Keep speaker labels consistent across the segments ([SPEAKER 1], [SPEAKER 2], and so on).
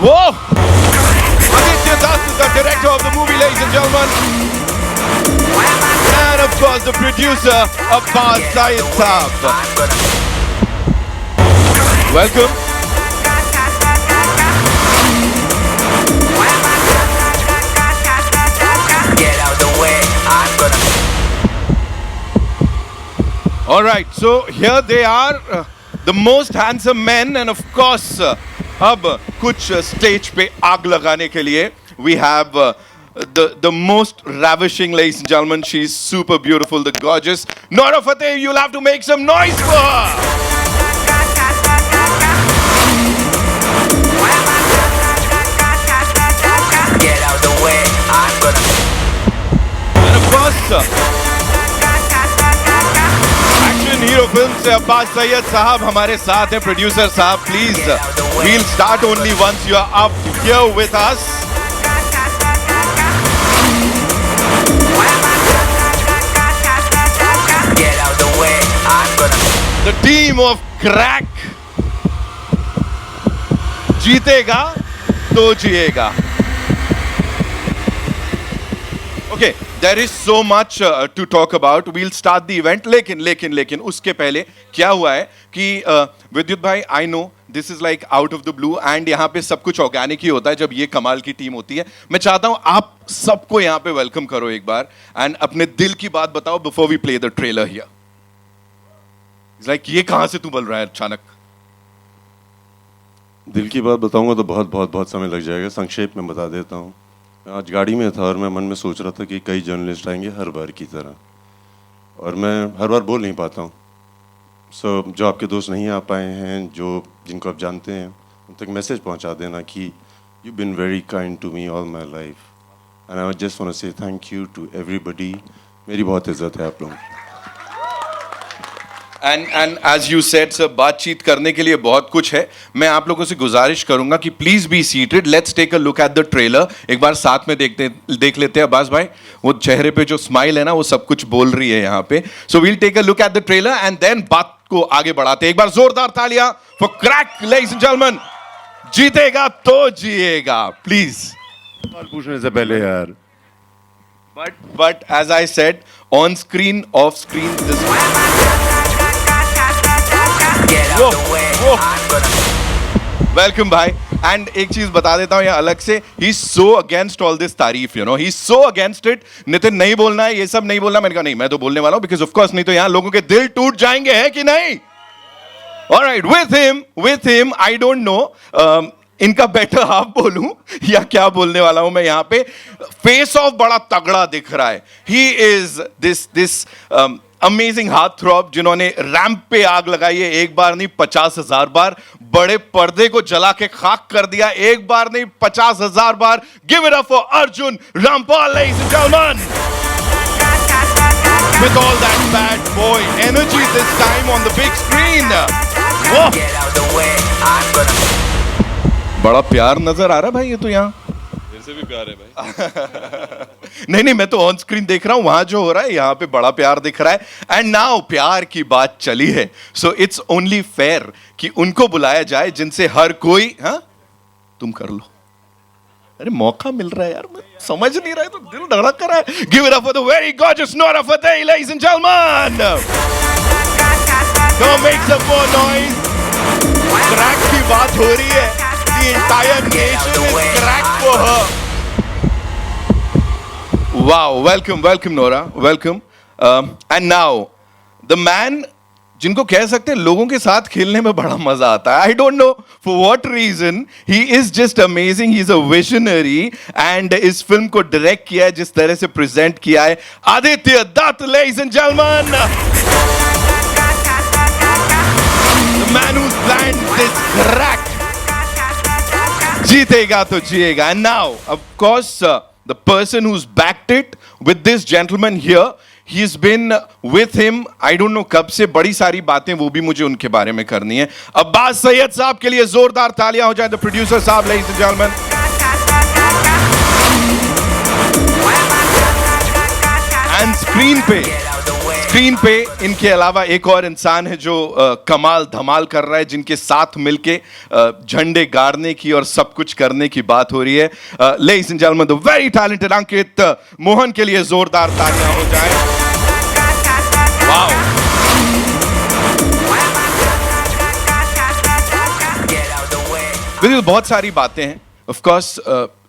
[SPEAKER 1] Whoa! Vidyut Jammwal is the director of the movie, ladies and gentlemen. And of course, the producer, Abbas Syed Saab. Welcome.
[SPEAKER 2] Get out the way, I'm gonna.
[SPEAKER 1] All right, so here they are, the most handsome men, and of course, अब कुछ stage पे आग लगाने के लिए we have the most ravishing, ladies and gentlemen. She's super beautiful, the gorgeous Nora Fatehi. You'll have to make some noise for her.
[SPEAKER 2] Get out the way, I'm gonna.
[SPEAKER 1] And of course, action hero film से अब्बास सैयद साहब हमारे साथ हैं. Producer साहब, please, we'll start only once you are up here with us.
[SPEAKER 2] Get out the way, I'm gonna.
[SPEAKER 1] The team of Crakk. जीतेगा तो जिएगा. Okay, there is so much to talk about. We'll start the event. लेकिन उसके पहले क्या हुआ है कि विद्युत भाई, I know this is like out of the blue and यहाँ पे सब कुछ ऑर्गेनिक ही होता है जब ये कमाल की टीम होती है. मैं चाहता हूँ आप सबको यहाँ पे वेलकम करो एक बार and अपने दिल की बात बताओ before we play the trailer here. It's like ये कहाँ से तू बोल रहा है अचानक?
[SPEAKER 3] दिल की बात बताऊंगा तो बहुत समय लग जाएगा. संक्षेप में बता देता हूँ. मैं आज गाड़ी में था और मैं मन में सोच रहा था कि कई जर्नलिस्ट आएंगे हर बार की तरह और मैं हर बार बोल नहीं पाता हूँ. सो जो आपके दोस्त नहीं आ पाए हैं, जो जिनको आप जानते हैं, उन तक मैसेज पहुँचा देना कि you been very kind to me all my life and I just want to say thank you to everybody. मेरी बहुत इज्जत है आप लोगों की.
[SPEAKER 1] And as you said, sir, बातचीत करने के लिए बहुत कुछ है. मैं आप लोगों से गुजारिश करूंगा कि please be seated. Let's take a look at the trailer. एक बार साथ में देख लेते हैं. अब्बास भाई, वो चेहरे पे जो स्माइल है ना, वो सब कुछ बोल रही है यहाँ पे. So we'll take a look at the trailer and then बात को आगे बढ़ाते हैं. एक बार जोरदार तालियां for Crack, ladies and gentleman. जीतेगा तो जिएगा. प्लीज.
[SPEAKER 3] सवाल पूछने से पहले यार.
[SPEAKER 1] But as I said, on screen, off screen, this. Welcome भाई. एंड एक चीज बता देता हूँ यहाँ अलग से, he is so against all this तारीफ, you know, he is so against it. Nitin नहीं बोलना है, ये सब नहीं बोलना. मैंने कहा नहीं, मैं तो बोलने वाला हूँ बिकॉज ऑफ कोर्स नहीं तो यहाँ लोगों के दिल टूट जाएंगे, है कि नहीं? Alright, with him I don't know इनका बेटर हाफ बोलूं या क्या बोलने वाला हूं मैं यहाँ पे. फेस ऑफ बड़ा तगड़ा दिख रहा है. He is this amazing heart throb जिन्होंने रैंप पे आग लगाई है. एक बार नहीं 50,000 बार. बड़े पर्दे को जला के खाक कर दिया. एक बार नहीं 50,000 बार. Give it up for Arjun Rampal, ladies and gentleman. With all that bad boy energy this time on the big screen.
[SPEAKER 2] Get out the way, I'm gonna.
[SPEAKER 1] बड़ा प्यार नजर आ रहा है भाई ये तो यहाँ.
[SPEAKER 3] से भी प्यार है भाई.
[SPEAKER 1] नहीं, मैं तो ऑन स्क्रीन देख रहा हूं. वहां जो हो रहा है यहाँ पे बड़ा प्यार दिख रहा है. एंड नाउ प्यार की बात चली है, सो इट्स ओनली फेयर कि उनको बुलाया जाए जिनसे हर कोई. हाँ, तुम कर लो. अरे मौका मिल रहा है यार, मैं समझ नहीं रहा है तो दिल धड़क रहा है. Give it up for the very gorgeous Nora Fatehi, ladies and gentleman. Come make some more noise. Crack की बात हो रही है. The entire nation is crack for her. Wow, welcome Nora, welcome. And now the man जिनको कह सकते हैं लोगों के साथ खेलने में बड़ा मजा आता है. I don't know for what reason. He is just amazing. He's a visionary and इस फिल्म को डायरेक्ट किया है, जिस तरह से प्रेजेंट किया है, Aditya Dutt, ladies and gentlemen. The man who's planned this crack. जीतेगा तो जिएगा. And now, of course, the person who's backed it with this gentleman here, he's been with him, I don't know कब से. बड़ी सारी बातें वो भी मुझे उनके बारे में करनी है. अब्बास सैयद साहब के लिए जोरदार तालियां हो जाए. The producer साहब, ladies and gentlemen. And screen screen पे इनके अलावा एक और इंसान है जो कमाल धमाल कर रहा है, जिनके साथ मिलके झंडे गाड़ने की और सब कुछ करने की बात हो रही है. Ladies and gentleman, the very talented Ankit Mohan के लिए जोरदार तालियां हो जाए. वाओ. विद्युत, बहुत सारी बातें हैं. Of course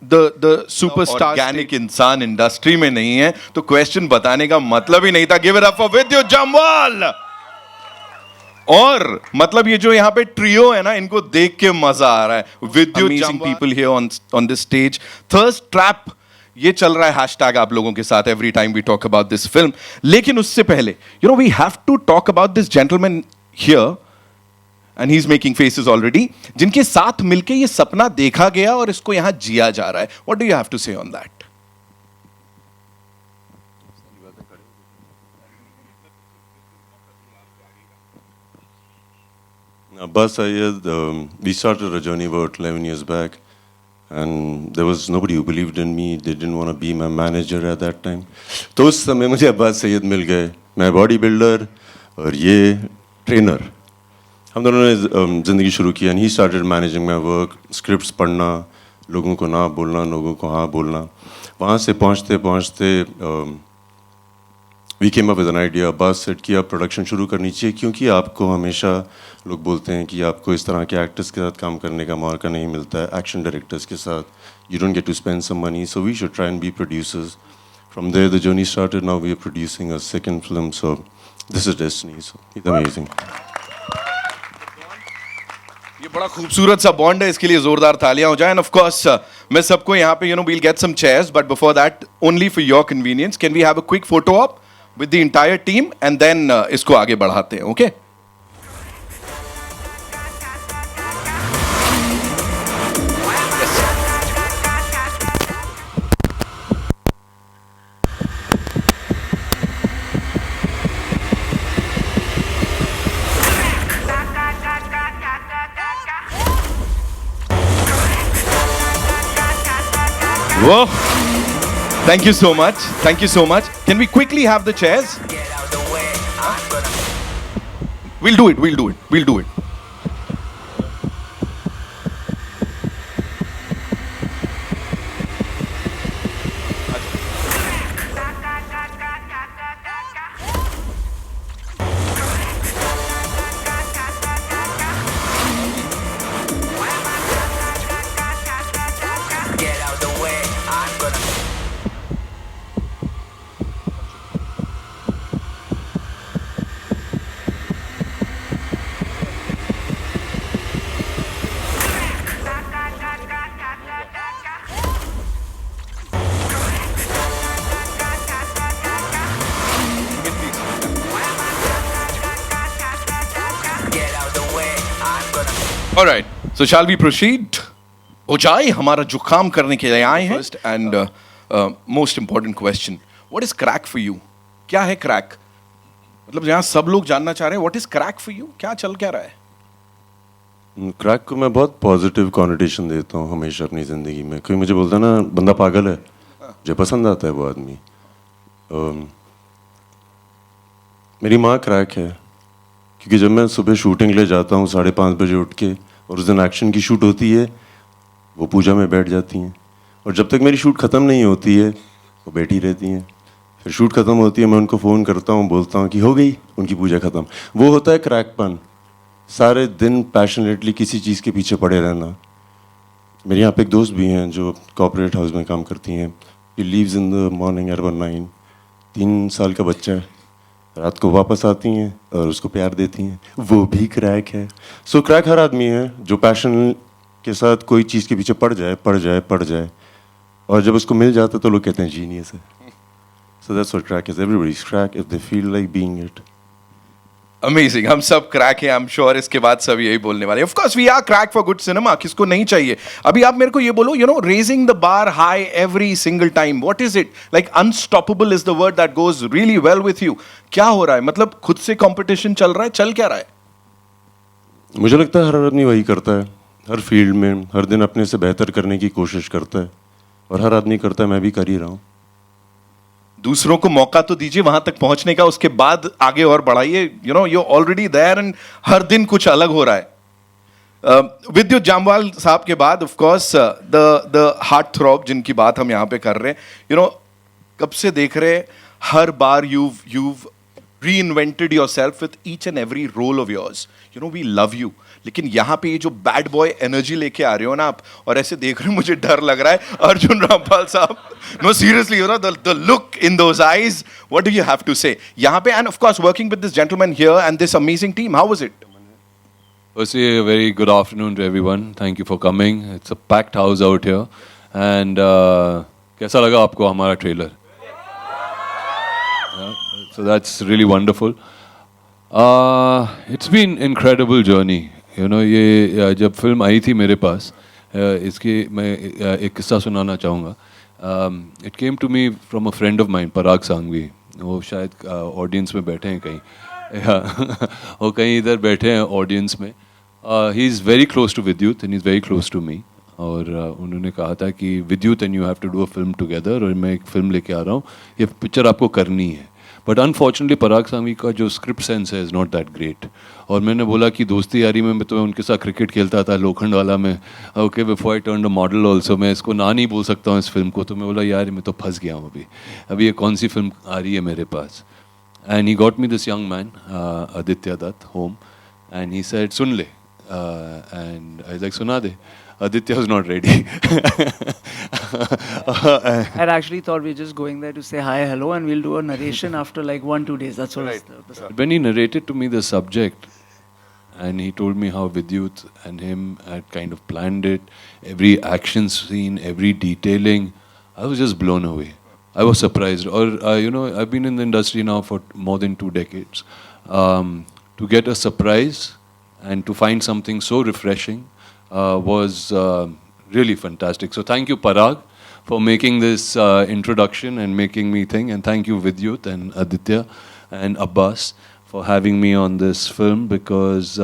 [SPEAKER 1] the superstar organic इंसान इंडस्ट्री में नहीं है, तो क्वेश्चन बताने का मतलब ही नहीं था. गिव इट अप फॉर विद्युत जम्वाल. और मतलब ये जो यहाँ पे ट्रियो है ना, इनको देख के मजा आ रहा है. Vidyut Jammwal, people here on this stage. Thirst trap ये चल रहा है हैशटैग आप लोगों के साथ every time we talk about this film. लेकिन उससे पहले we have to talk about this gentleman here, and he is making faces already, जिनके साथ मिलके ये सपना देखा गया और इसको यहां जिया जा रहा है. What do you have to say on that?
[SPEAKER 3] Abbas Syed, we started a journey about 11 years back, and there was nobody who believed in me. They didn't want to be my manager at that time. तो उस समय मुझे अब्बास सैयद मिल गए. मैं body builder और ये trainer. हम दोनों ने ज़िंदगी शुरू की, and he started managing my work. Scripts पढ़ना, लोगों को ना बोलना, लोगों को हाँ बोलना. वहाँ से पहुँचते पहुँचते we came up with an idea. Abbas said कि आप प्रोडक्शन शुरू करनी चाहिए, क्योंकि आपको हमेशा लोग बोलते हैं कि आपको इस तरह के एक्टर्स के साथ काम करने का मौका नहीं मिलता है, एक्शन डायरेक्टर्स के साथ. You don't get to spend some money, so we should try and be producers. From there the journey started. Now we are producing a second film, so this is destiny. So it's amazing.
[SPEAKER 1] ये बड़ा खूबसूरत सा bond है, इसके लिए जोरदार तालियां हो जाएं. एंड ऑफ कोर्स मैं सबको यहाँ पे we'll get some cheers, but before that, only for your convenience, can we have a quick photo op with the entire team and then इसको आगे बढ़ाते हैं. Okay? Whoa. Thank you so much. Thank you so much. Can we quickly have the chairs? We'll do it. We'll do it. We'll do it. All right. So shall we proceed? उजाई हमारा जुकाम करने के लिए आए हैं. First and most important question. What is crack for you? क्या है crack? मतलब यहाँ सब लोग जानना चाह रहे हैं. What is crack for you? क्या चल क्या रहा है?
[SPEAKER 3] क्रैक को मैं बहुत पॉजिटिव कॉनोटेशन देता हूँ हमेशा अपनी ज़िंदगी में. कोई मुझे बोलता है ना बंदा पागल है, मुझे पसंद आता है वो आदमी. मेरी माँ क्रैक है, क्योंकि जब मैं सुबह शूटिंग ले जाता हूँ 5:30 बजे उठ के, और उस दिन एक्शन की शूट होती है, वो पूजा में बैठ जाती हैं. और जब तक मेरी शूट ख़त्म नहीं होती है, वो बैठी रहती हैं. फिर शूट ख़त्म होती है, मैं उनको फ़ोन करता हूँ, बोलता हूँ कि हो गई उनकी पूजा ख़त्म. वो होता है क्रैकपन. सारे दिन पैशनेटली किसी चीज़ के पीछे पड़े रहना. मेरे यहाँ पे एक दोस्त भी हैं जो कॉर्पोरेट हाउस में काम करती हैं. He leaves in the morning around 9. 3 साल का बच्चा है. रात को वापस आती हैं और उसको प्यार देती हैं. वो भी क्रैक है. सो क्रैक हर आदमी है जो पैशन के साथ कोई चीज़ के पीछे पड़ जाए, और जब उसको मिल जाता है तो लोग कहते हैं जीनियस है. So that's what crack is. Everybody is crack if they feel like being it.
[SPEAKER 1] Amazing. हम सब क्रैक हैं. आई एम श्योर इसके बाद सब यही बोलने वाले. Of course we are Crack for good cinema. किसको नहीं चाहिए? अभी आप मेरे को ये बोलो, raising the bar high every single time. What is it like? Unstoppable is the word that goes really well with you. क्या हो रहा है? मतलब खुद से कंपटीशन चल रहा है? चल क्या रहा है?
[SPEAKER 3] मुझे लगता है हर आदमी वही करता है. हर फील्ड में हर दिन अपने से बेहतर करने की कोशिश करता है, और हर आदमी करता है. मैं भी कर ही रहा हूँ.
[SPEAKER 1] दूसरों को मौका तो दीजिए वहां तक पहुंचने का, उसके बाद आगे और बढ़ाइए. You know, you already there and हर दिन कुछ अलग हो रहा है. विद्युत जामवाल साहब के बाद of course the heart throb जिनकी बात हम यहाँ पे कर रहे हैं. यू नो, कब से देख रहे हैं, हर बार you've reinvented yourself with each and every role of yours. You know, we love you. लेकिन यहाँ पे ये जो बैड बॉय एनर्जी लेके आ रहे हो ना आप, और ऐसे देख रहे हो, मुझे डर लग रहा है. अर्जुन रामपाल साहब, no seriously, you know, the look in those eyes, what do you have to say? यहाँ पे, and of course working with this gentleman here and this amazing team, how was it?
[SPEAKER 4] Firstly, a very good afternoon to everyone. Thank you for coming. It's a packed house out here. And कैसा लगा आपको हमारा trailer? So that's really wonderful. It's been incredible journey. You know, ये जब film आई थी मेरे पास, इसकी मैं एक किस्सा सुनाना चाहूँगा. It came to me from a friend of mine, पराग सांघवी. वो शायद ऑडियंस में बैठे हैं कहीं. वो कहीं इधर बैठे हैं ऑडियंस में. He is very close to Vidyut and he is very close to me. और उन्होंने कहा था कि Vidyut and you have to do a film together, और मैं एक फिल्म लेके आ रहा हूँ, ये पिक्चर आपको करनी है. बट अनफॉर्चुनेटली पराग सांघवी का जो स्क्रिप्ट सेंस है इज़ नॉट दैट ग्रेट. और मैंने बोला कि दोस्ती यारी में मैं तो उनके साथ क्रिकेट खेलता था लोखंड वाला में. Okay, before I turn a model also, मैं इसको ना नहीं बोल सकता हूँ इस फिल्म को. तो मैं बोला यार मैं तो फंस गया हूँ अभी ये कौन सी फिल्म आ रही है मेरे पास. And he got me this young man Aditya Datt home and he said सुन ले, एंड आई लाइक सुना दे. Aditya was not ready.
[SPEAKER 5] I actually thought we were just going there to say hi, hello, and we'll do a narration after like 1-2 days. That's what
[SPEAKER 4] Right. When he narrated to me the subject, and he told me how Vidyut and him had kind of planned it, every action scene, every detailing, I was just blown away. I was surprised. Or, you know, I've been in the industry now for more than 2 decades. To get a surprise and to find something so refreshing was really fantastic. So thank you Parag for making this introduction and making me think, and thank you Vidyut and Aditya and Abbas for having me on this film, because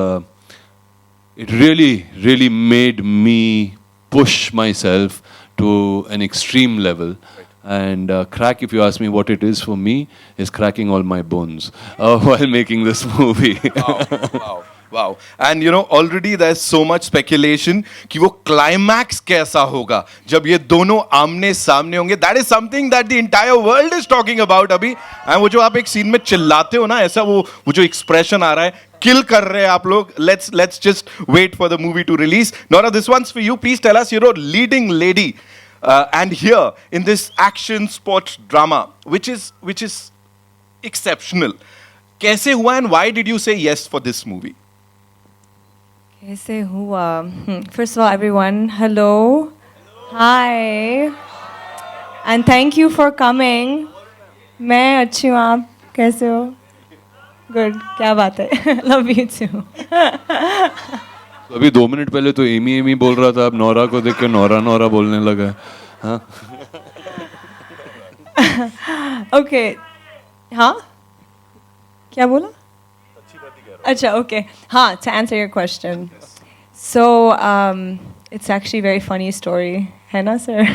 [SPEAKER 4] it really made me push myself to an extreme level. And Crakk, if you ask me what it is for me, is cracking all my bones while making this movie.
[SPEAKER 1] Wow. Wow. And you know, already there's so much speculation कि वो climax कैसा होगा जब ये दोनों आमने सामने होंगे. That is something that the entire world is talking about अभी. And वो जो आप एक सीन में चिल्लाते हो ना, ऐसा वो जो expression आ रहा है, kill कर रहे हैं आप लोग. Let's just wait for the movie to release. Nora, this one's for you. Please tell us, you're a leading lady and here in this action sports drama which is exceptional. कैसे हुआ and why did you say yes for this movie?
[SPEAKER 6] कैसे हुआ? First of all, everyone, hello. Hi. And thank you for coming. मैं अच्छी हूँ, आप कैसे हो? Good. क्या बात है? Love you too.
[SPEAKER 4] तो अभी 2 मिनट पहले तो एमी बोल रहा था, अब नोरा को देख के नोरा बोलने लगा. हाँ.
[SPEAKER 6] Okay. हाँ? क्या बोला? अच्छा, okay. हाँ, to answer your question. So, it's actually a very funny story. है ना, sir?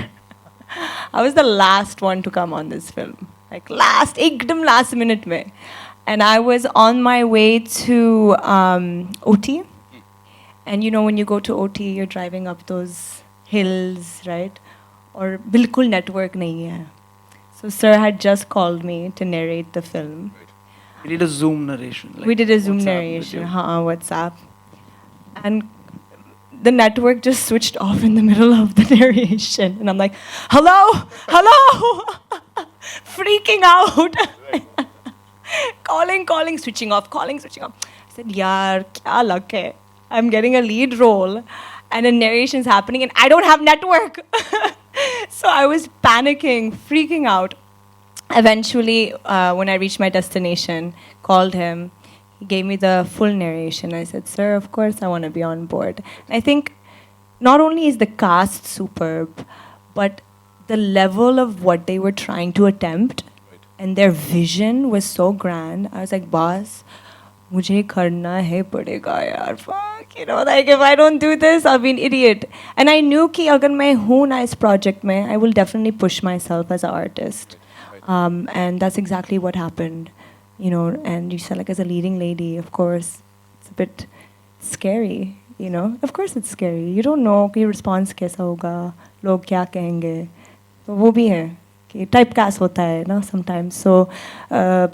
[SPEAKER 6] I was the last one to come on this film. Like एकदम last minute में. And I was on my way to OT. And you know, when you go to OT, you're driving up those hills, right? और बिल्कुल network नहीं है. So, sir had just called me to narrate the film.
[SPEAKER 5] We did a Zoom narration. Like
[SPEAKER 6] We did a Zoom
[SPEAKER 5] WhatsApp
[SPEAKER 6] narration,
[SPEAKER 5] video.
[SPEAKER 6] WhatsApp. And the network just switched off in the middle of the narration. And I'm like, hello, freaking out. calling, switching off. I said, yaar, kya luck hai? I'm getting a lead role and a narration's happening and I don't have network. So I was panicking, freaking out. Eventually, when I reached my destination, called him. He gave me the full narration. I said, sir, of course I want to be on board. I think not only is the cast superb, but the level of what they were trying to attempt and their vision was so grand. I was like, boss, mujhe karna hai padega yaar. Fuck, you know, like if I don't do this, I'll be an idiot. And I knew कि अगर मैं हूँ ना इस project में, I will definitely push myself as an artist. And that's exactly what happened, you know. And you said, like, as a leading lady, of course, it's a bit scary, you know. Of course it's scary. You don't know कि response कैसा होगा, लोग क्या कहेंगे. तो वो भी है कि typecast होता है ना sometimes. So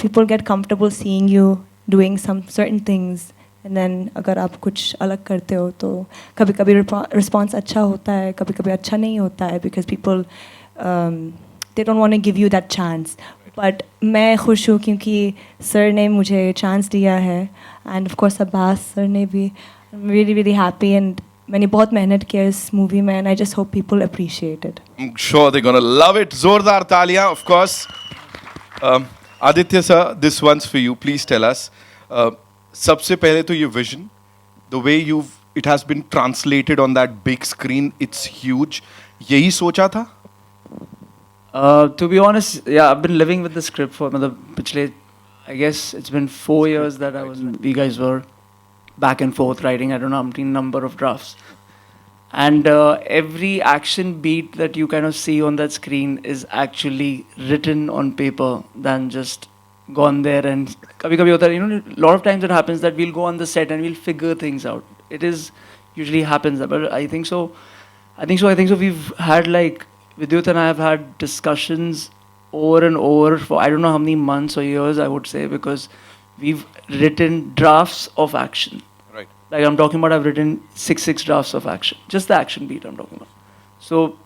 [SPEAKER 6] people get comfortable seeing you doing some certain things. And then अगर आप कुछ अलग करते हो तो कभी कभी response अच्छा होता है, कभी कभी अच्छा नहीं होता है, because people they don't want to give you that chance. But मैं खुश हूँ क्योंकि सर ने मुझे chance दिया है, and of course Abbas sir ने भी. I'm really really happy, and मैंने बहुत मेहनत किया इस मूवी में, and I just hope people appreciate it.
[SPEAKER 1] I'm sure they're gonna love it. Zordar Talia, of course. Aditya sir, this one's for you. Please tell us. सबसे पहले तो ये vision, the way it has been translated on that big screen, it's huge. यही सोचा था?
[SPEAKER 5] To be honest, yeah, I've been living with the script for I guess it's been 4 years that we guys were back and forth writing, I don't know, umpteen number of drafts. And every action beat that you kind of see on that screen is actually written on paper than just gone there. And kabhi hota hai, you know, a lot of times it happens that we'll go on the set and we'll figure things out. It is usually happens, but I think so. We've had, like, Vidyut and I have had discussions over and over for I don't know how many months or years, I would say, because we've written drafts of action.
[SPEAKER 1] Right.
[SPEAKER 5] Like I'm talking about, I've written six drafts of action. Just the action beat I'm talking about. So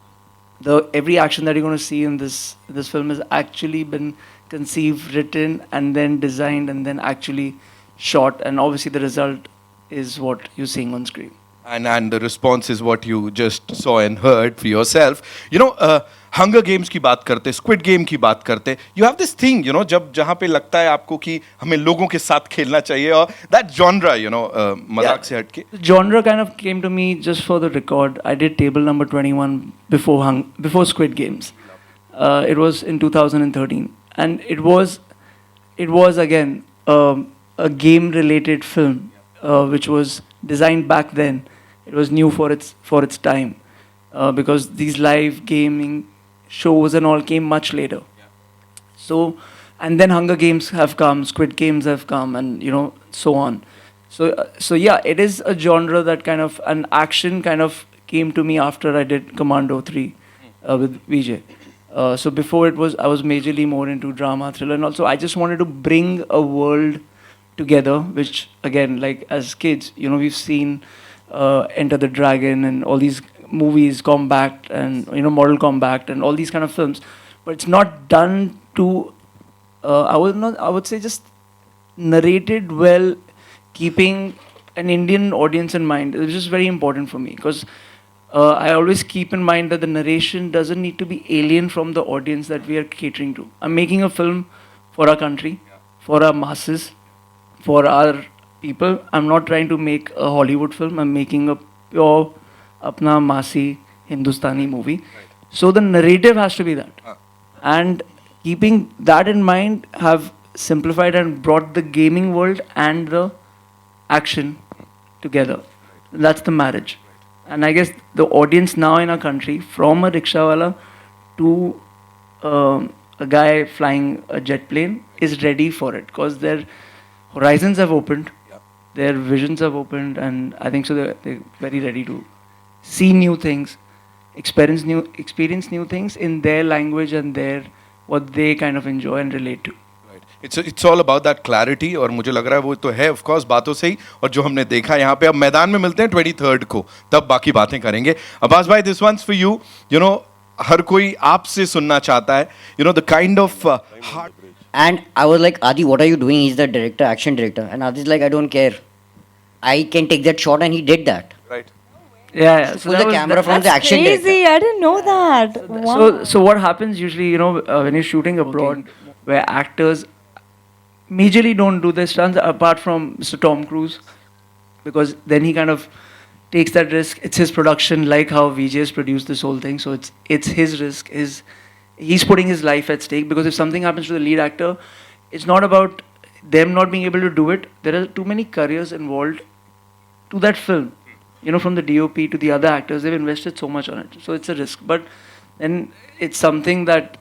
[SPEAKER 5] every action that you're going to see in this film has actually been conceived, written, and then designed, and then actually shot. And obviously the result is what you're seeing on screen.
[SPEAKER 1] And the response is what you just saw and heard for yourself. You know, Hunger Games की बात करते, Squid Game की बात करते. You have this thing, you know, जहाँ पे लगता है आपको कि हमें लोगों के साथ खेलना चाहिए, और that genre, you know, मजाक से हटके.
[SPEAKER 5] Genre kind of came to me just for the record. I did table number 21 before Squid Games. It was in 2013, and it was again a game-related film, which was designed back then. It was new for its time, because these live gaming shows and all came much later. So, and then Hunger Games have come, Squid Games have come, and, you know, so on. So yeah, it is a genre that kind of, an action kind of came to me after I did Commando 3 with Vijay. So before I was majorly more into drama, thriller, and also I just wanted to bring a world together, which again, like as kids, you know, we've seen Enter the Dragon and all these movies, Combat, and, you know, Mortal Kombat and all these kind of films, but it's not done to I would say just narrated well, keeping an Indian audience in mind, which is very important for me, because I always keep in mind that the narration doesn't need to be alien from the audience that we are catering to. I'm making a film for our country, for our masses, for our people. I'm not trying to make a Hollywood film. I'm making a pure apna masi Hindustani movie. Right. So the narrative has to be that. And keeping that in mind, have simplified and brought the gaming world and the action together. That's the marriage. And I guess the audience now in our country, from a rickshawala to a guy flying a jet plane, is ready for it, because their horizons have opened, their visions have opened, and I think so they're very ready to see new things, experience new things in their language and their what they kind of enjoy and relate to.
[SPEAKER 1] It's all about that clarity, और मुझे लग रहा है वो तो है, of course, बातों से ही, और जो हमने देखा यहाँ पे. अब मैदान में मिलते हैं 23rd को, तब बाकी बातें करेंगे. अब्बास भाई, this one's for you. You know, हर कोई आपसे सुनना चाहता है. You know, the kind of heart.
[SPEAKER 7] And I was like, Adi, what are you doing? He's the director, action director. And Adi's like, I don't care. I can take that shot, and he did that.
[SPEAKER 1] Right.
[SPEAKER 5] Yeah.
[SPEAKER 7] So pull the camera from the action
[SPEAKER 6] Crazy!
[SPEAKER 7] director.
[SPEAKER 6] I didn't know that. Wow.
[SPEAKER 5] So what happens usually, you know, when you're shooting abroad, where actors majorly don't do their stunts, apart from Mr. Tom Cruise, because then he kind of takes that risk. It's his production, like how Vijay has produced this whole thing. So it's his risk. He's putting his life at stake, because if something happens to the lead actor, it's not about them not being able to do it. There are too many careers involved to that film. You know, from the DOP to the other actors, they've invested so much on it. So it's a risk. But then it's something that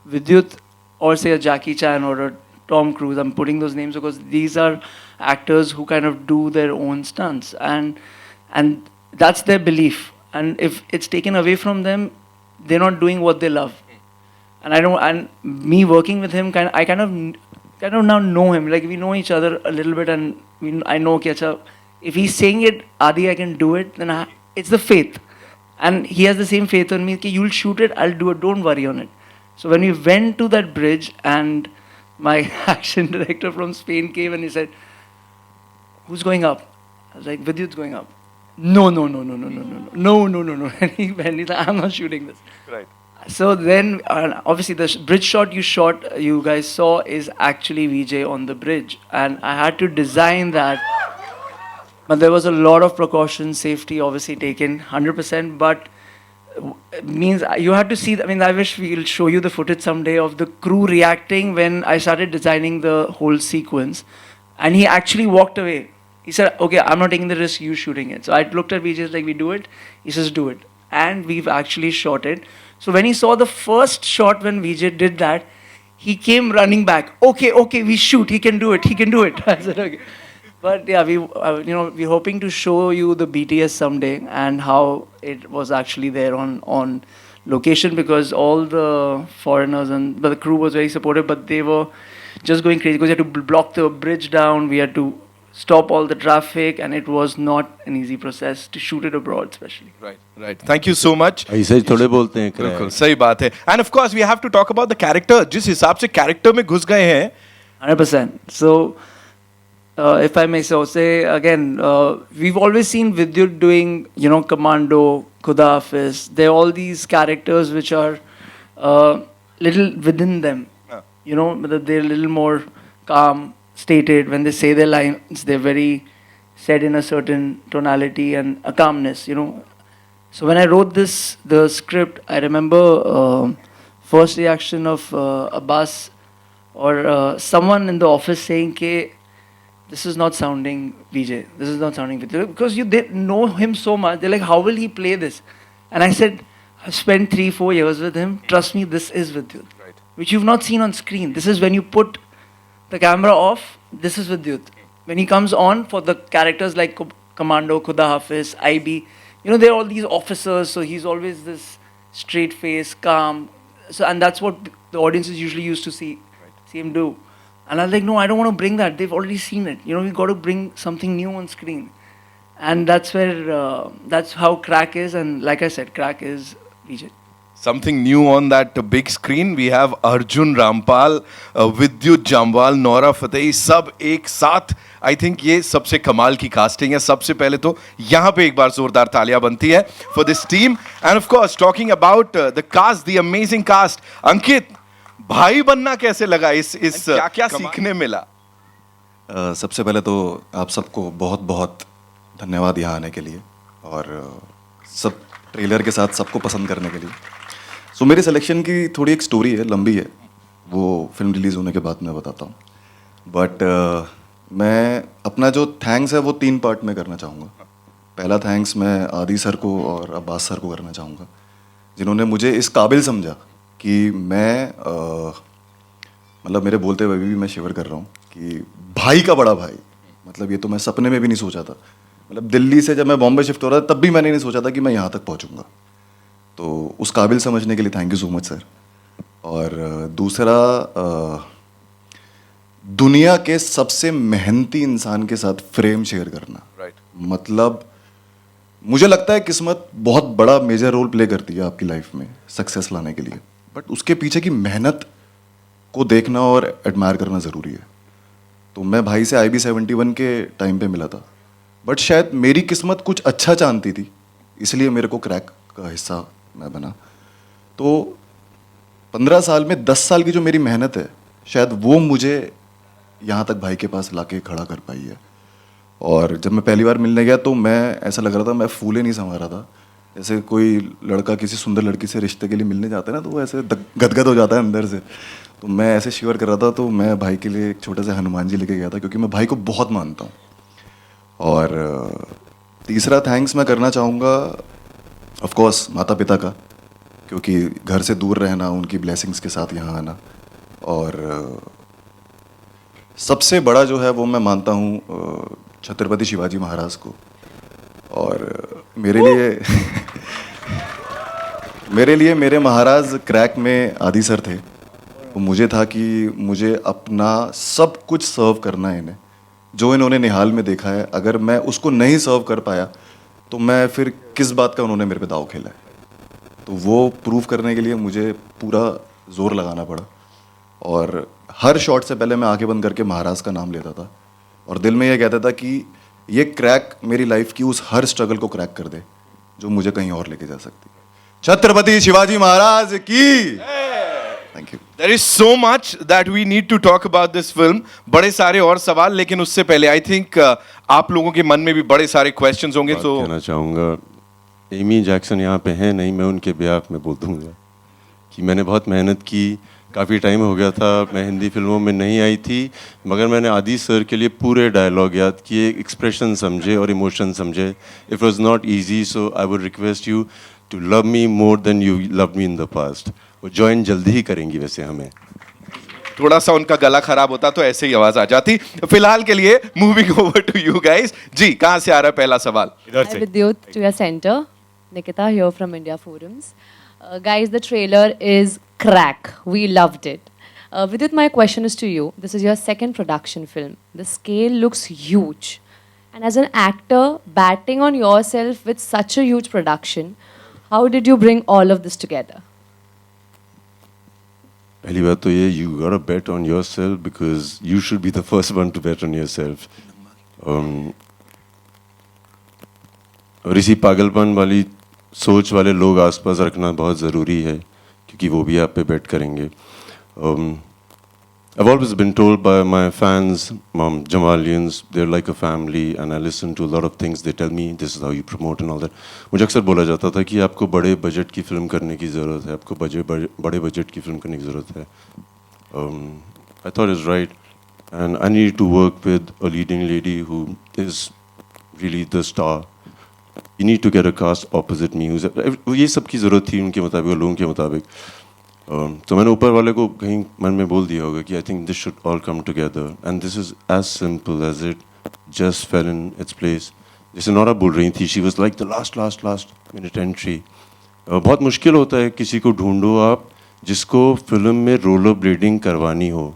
[SPEAKER 5] Vidyut or say a Jackie Chan or a Tom Cruise. I'm putting those names because these are actors who kind of do their own stunts, and that's their belief. And if it's taken away from them, they're not doing what they love. And I don't. And me working with him, I kind of now know him. Like we know each other a little bit, and I know कि अच्छा, if he's saying it, Adi, I can do it. Then it's the faith, and he has the same faith on me. कि you'll shoot it, I'll do it. Don't worry on it. So when we went to that bridge, and my action director from Spain came and he said, "Who's going up?" I was like, "Vidyut's going up." No. And he went, he's like, "I'm not shooting this."
[SPEAKER 1] Right.
[SPEAKER 5] So then, obviously, the bridge shot you guys saw, is actually VJ on the bridge, and I had to design that. But there was a lot of precautions, safety obviously taken 100%. But means you had to see. I mean, I wish we'll show you the footage someday of the crew reacting when I started designing the whole sequence, and he actually walked away. He said, "Okay, I'm not taking the risk. You shooting it." So I looked at VJ like, "We do it." He says, "Do it," and we've actually shot it. So when he saw the first shot when VJ did that, he came running back. Okay, we shoot. He can do it. I said, "Okay." But yeah, we're hoping to show you the BTS someday and how it was actually there on location, because all the foreigners but the crew was very supportive, but they were just going crazy because we had to block the bridge down. We had to stop all the traffic, and it was not an easy process to shoot it abroad, especially.
[SPEAKER 1] Right. Thank you so much.
[SPEAKER 3] ऐसे ही थोड़े बोलते हैं
[SPEAKER 1] बिल्कुल सही बात है. And of course we have to talk about the character. जिस हिसाब से character में घुस गए हैं.
[SPEAKER 5] 100%. So, if I may so say again, we've always seen Vidyut doing, Commando, Khuda Hafiz. There are all these characters which are little within them. They're a little more calm, stated. When they say their lines, they're very said in a certain tonality and a calmness. So when I wrote the script, I remember first reaction of Abbas or someone in the office saying, "Ke, this is not sounding VJ. This is not sounding VJ." Because they know him so much. They're like, "How will he play this?" And I said, "I've spent 3-4 years with him. Trust me, this is Vidyut."
[SPEAKER 1] Right.
[SPEAKER 5] Which you've not seen on screen. This is when you put the camera off, this is Vidyut. When he comes on for the characters like Commando, Khuda Hafiz, IB, they're all these officers, so he's always this straight face, calm. So, and that's what the audiences usually used to see him do. And I was like, no, I don't want to bring that. They've already seen it. We've got to bring something new on screen. And that's where, that's how Crakk is. And like I said, Crakk is VJ.
[SPEAKER 1] Something new on that big screen. We have Arjun Rampal, Vidyut Jammwal, Nora Fatehi, सब एक साथ. I think ये सबसे कमाल की casting है. सबसे पहले तो यहाँ पे एक बार जोरदार तालियां बनती है for this team. And of course, talking about the cast, the amazing cast. अंकित, भाई बनना कैसे लगा? इस क्या सीखने मिला?
[SPEAKER 8] सबसे पहले तो आप सबको बहुत बहुत धन्यवाद यहाँ आने के लिए और सब ट्रेलर के साथ सबको पसंद करने के लिए. सो मेरी सिलेक्शन की थोड़ी एक स्टोरी है, लंबी है, वो फिल्म रिलीज़ होने के बाद मैं बताता हूँ. बट मैं अपना जो थैंक्स है वो 3 पार्ट में करना चाहूँगा. पहला थैंक्स मैं आदि सर को और अब्बास सर को करना चाहूँगा, जिन्होंने मुझे इस काबिल समझा कि मैं मतलब मेरे बोलते हुए भी मैं शिवर कर रहा हूँ कि भाई का बड़ा भाई, मतलब ये तो मैं सपने में भी नहीं सोचा था. मतलब दिल्ली से जब मैं बॉम्बे शिफ्ट हो रहा था तब भी मैंने नहीं सोचा था कि मैं यहाँ तक पहुँचूँगा. तो उस काबिल समझने के लिए thank you so much sir. और दूसरा, दुनिया के सबसे मेहनती इंसान के साथ फ्रेम शेयर करना. मतलब मुझे लगता है किस्मत बहुत बड़ा मेजर रोल प्ले करती है आपकी लाइफ में सक्सेस लाने के लिए, बट उसके पीछे की मेहनत को देखना और एडमायर करना ज़रूरी है. तो मैं भाई से IB-71 के टाइम पे मिला था, बट शायद मेरी किस्मत कुछ अच्छा जानती थी, इसलिए मेरे को क्रैक का हिस्सा मैं बना. तो 15 साल में 10 साल की जो मेरी मेहनत है, शायद वो मुझे यहाँ तक भाई के पास लाके खड़ा कर पाई है. और जब मैं पहली बार मिलने गया तो मैं ऐसा लग रहा था, मैं फूले नहीं समा रहा था. जैसे कोई लड़का किसी सुंदर लड़की से रिश्ते के लिए मिलने जाता है ना, तो वो ऐसे गदगद हो जाता है अंदर से. तो मैं ऐसे शिवर कर रहा था. तो मैं भाई के लिए एक छोटे से हनुमान जी लेके गया था, क्योंकि मैं भाई को बहुत मानता हूँ. और तीसरा थैंक्स मैं करना चाहूँगा ऑफ कोर्स माता पिता का, क्योंकि घर से दूर रहना, उनकी ब्लेसिंग्स के साथ यहाँ आना, और सबसे बड़ा जो है वो मैं मानता हूँ छत्रपति शिवाजी महाराज को। और मेरे लिए मेरे महाराज क्रैक में आदि सर थे। तो मुझे था कि मुझे अपना सब कुछ सर्व करना है इन्हें, जो इन्होंने निहाल में देखा है। अगर मैं उसको नहीं सर्व कर पाया तो मैं फिर किस बात का उन्होंने मेरे पे दाव खेला है। तो वो प्रूव करने के लिए मुझे पूरा जोर लगाना पड़ा। और हर शॉट से पहले मैं आंखें बंद करके महाराज का नाम लेता था और दिल में ये कहता था कि ये क्रैक मेरी लाइफ की उस हर स्ट्रगल को क्रैक कर दे जो मुझे कहीं और लेके जा सकती है। छत्रपति शिवाजी महाराज की। Thank you.
[SPEAKER 1] There is so much that we need to talk about this film. बड़े सारे और सवाल, लेकिन उससे पहले आई थिंक आप लोगों के मन में भी बड़े सारे क्वेश्चंस होंगे। तो
[SPEAKER 3] कहना चाहूँगा, एमी जैक्सन यहाँ पे हैं नहीं, मैं उनके ब्याह में बोल दूँगा कि मैंने बहुत मेहनत की। काफ़ी टाइम हो गया था, मैं हिंदी फिल्मों में नहीं आई थी, मगर मैंने आदि सर के लिए पूरे डायलॉग याद किए, एक्सप्रेशन समझे और इमोशन समझे। It was not easy, so I would request you to love me more than you love me in the past. वो ज्वाइन जल्दी ही करेंगी वैसे हमें।
[SPEAKER 1] थोड़ा सा उनका गला खराब होता तो ऐसे ही आवाज आ जाती। फिलहाल के लिए moving over to you guys. जी, कहाँ से आ रहा है पहला सवाल?
[SPEAKER 9] Hi Vidyut, to your center. Nikita here from India Forums. Guys, the trailer is Crakk. We loved it. Vidyut, my question is to you. This is your second production film. The scale looks huge. And as an actor, batting on yourself with such a huge production, how did you bring all of this together?
[SPEAKER 3] पहली बात तो ये, you gotta bet on yourself because you should be the first one to bet on yourself. और इसी पागलपन वाली सोच वाले लोग आसपास रखना बहुत ज़रूरी है, क्योंकि वो भी आप पे बेट करेंगे। I've always been told by my fans, Jammwalians, they're like a family, and I listen to a lot of things they tell me, this is how you promote and all that. मुझे अक्सर बोला जाता था कि आपको बड़े budget की film करने की ज़रूरत है, आपको बड़े बजट की फिल्म करने की ज़रूरत है। I thought it's right, and I need to work with a leading lady who is really the star. You need to get a cast opposite me who's ये सब की ज़रूरत थी उनके मुताबिक और लोगों के मुताबिक। तो मैंने ऊपर वाले को कहीं मन में बोल दिया होगा कि I think this should all come together and this is as simple as it just fell in its place. जैसे नोरा बोल रही थी, she was like the last minute entry. बहुत मुश्किल होता है किसी को ढूंढो आप जिसको फिल्म में रोलर ब्लेडिंग करवानी हो।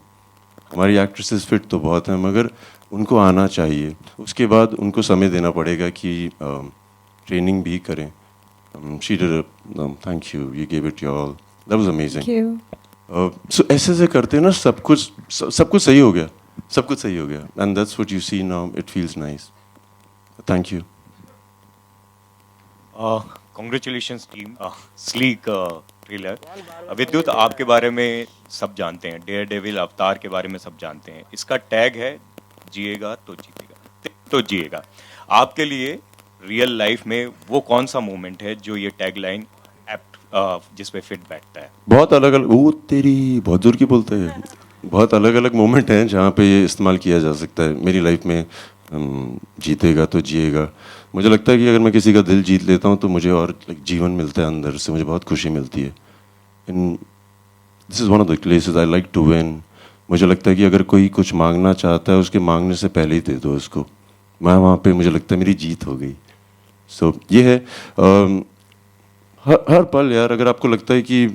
[SPEAKER 3] हमारी एक्ट्रेसेस फिट तो बहुत हैं, मगर उनको आना चाहिए। उसके बाद उनको समय देना पड़ेगा कि ट्रेनिंग भी करें। She did, thank you, you give it your all, that was amazing.
[SPEAKER 6] Thank you.
[SPEAKER 3] सो ऐसे करते ना सब कुछ सही हो गया, सब कुछ सही हो गया, and that's what you see now, it feels nice. Thank you.
[SPEAKER 10] Congratulations team, sleek trailer. Vidyut, आपके बारे में सब जानते हैं, डेयर डेविल अवतार के बारे में सब जानते हैं। इसका टैग है जिएगा तो जीतेगा, तो जिएगा। आपके लिए रियल लाइफ में वो कौन सा मोमेंट है जो ये टैग लाइन जिस पे फिट बैठता है?
[SPEAKER 3] बहुत अलग अलग, वो तेरी बहुत दूर की बोलते हैं, बहुत अलग अलग मोमेंट हैं जहाँ पे ये इस्तेमाल किया जा सकता है मेरी लाइफ में। जीतेगा तो जिएगा, मुझे लगता है कि अगर मैं किसी का दिल जीत लेता हूँ तो मुझे और जीवन मिलता है अंदर से, मुझे बहुत खुशी मिलती है। In this is one of the places I like to win. मुझे लगता है कि अगर कोई कुछ मांगना चाहता है, उसके मांगने से पहले ही दे दो उसको। मैं वहाँ पे मुझे लगता है मेरी जीत हो गई। सो ये है हर पल यार, अगर आपको लगता है कि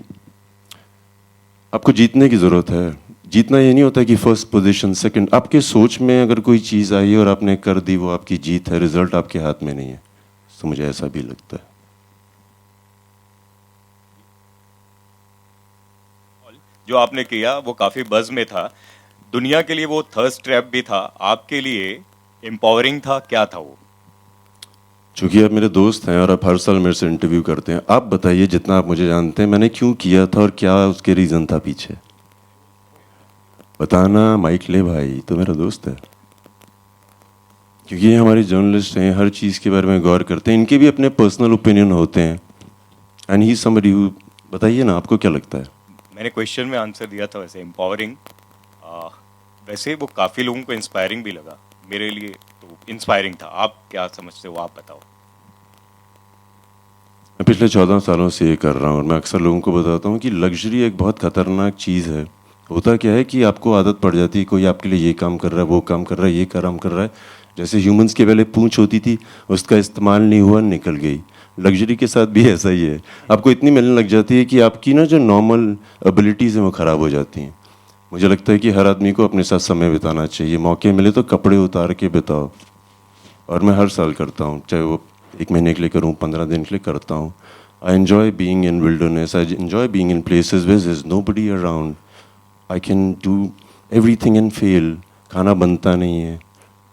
[SPEAKER 3] आपको जीतने की ज़रूरत है, जीतना ये नहीं होता है कि फर्स्ट पोजीशन, सेकंड। आपके सोच में अगर कोई चीज़ आई और आपने कर दी, वो आपकी जीत है, रिजल्ट आपके हाथ में नहीं है। तो मुझे ऐसा भी लगता है।
[SPEAKER 10] जो आपने किया वो काफ़ी बज़ में था, दुनिया के लिए वो थर्स्ट ट्रैप भी था, आपके लिए एम्पावरिंग था, क्या था वो?
[SPEAKER 3] चूँकि आप मेरे दोस्त हैं और आप हर साल मेरे से इंटरव्यू करते हैं, आप बताइए जितना आप मुझे जानते हैं, मैंने क्यों किया था और क्या उसके रीज़न था पीछे, बताना। माइक ले भाई, तो मेरा दोस्त है। क्योंकि ये हमारे जर्नलिस्ट हैं, हर चीज़ के बारे में गौर करते हैं, इनके भी अपने पर्सनल ओपिनियन होते हैं। एंड ही समबडी हु, बताइए ना आपको क्या लगता है?
[SPEAKER 10] मैंने क्वेश्चन में आंसर दिया था वैसे एम्पावरिंग, वैसे वो काफ़ी लोगों को इंस्पायरिंग भी लगा, मेरे लिए तो इंस्पायरिंग था। आप क्या समझते हो, आप बताओ।
[SPEAKER 3] मैं पिछले 14 सालों से ये कर रहा हूँ और मैं अक्सर लोगों को बताता हूँ कि लग्जरी एक बहुत ख़तरनाक चीज़ है होता क्या है कि आपको आदत पड़ जाती है, कोई आपके लिए ये काम कर रहा है, वो काम कर रहा है, ये काम कर रहा है। जैसे ह्यूमंस के पहले पूंछ होती थी, उसका इस्तेमाल नहीं हुआ, निकल गई। लग्जरी के साथ भी ऐसा ही है, आपको इतनी मिलने लग जाती है कि आपकी ना जो नॉर्मल एबिलिटीज़ हैं वो ख़राब हो जाती हैं। मुझे लगता है कि हर आदमी को अपने साथ समय बिताना चाहिए, मौके मिले तो कपड़े उतार के बिताओ। और मैं हर साल करता हूँ, चाहे वो 1 महीने के लिए करूँ, 15 दिन के लिए करता हूँ। I enjoy being in wilderness, I enjoy being in places where there is nobody around. I can do everything and fail. खाना बनता नहीं है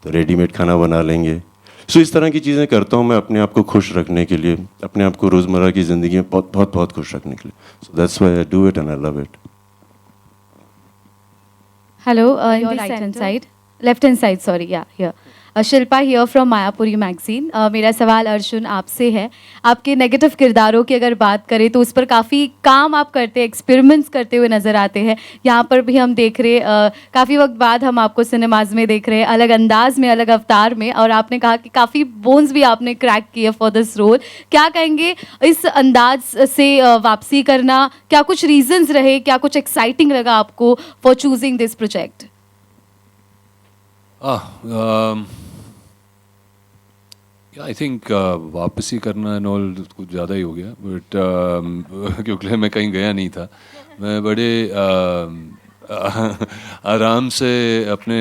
[SPEAKER 3] तो रेडीमेड खाना बना लेंगे। सो इस तरह की चीज़ें करता हूँ मैं अपने आप को खुश रखने के लिए, अपने आप को रोज़मर्रा की ज़िंदगी में बहुत बहुत बहुत खुश रखने के लिए। So that's why I do it and I love it.
[SPEAKER 11] Hello, in the right hand side, left hand side, sorry, yeah, here. Shilpa here from Mayapuri magazine. मेरा सवाल अर्जुन आपसे है, आपके नेगेटिव किरदारों की अगर बात करें तो उस पर काफ़ी काम आप करते हैं, एक्सपेरिमेंट्स करते हुए नज़र आते हैं। यहाँ पर भी हम देख रहे काफ़ी वक्त बाद हम आपको सिनेमाज में देख रहे हैं, अलग अंदाज में, अलग अवतार में, और आपने कहा कि काफ़ी बोन्स भी आपने क्रैक किए फॉर दिस रोल। क्या कहेंगे इस अंदाज से वापसी करना, क्या कुछ रीजंस रहे, क्या कुछ एक्साइटिंग लगा आपको for choosing this project?
[SPEAKER 4] I think वापसी करना एंड ऑल कुछ ज़्यादा ही हो गया, बट क्योंकि मैं कहीं गया नहीं था। मैं बड़े आराम से अपने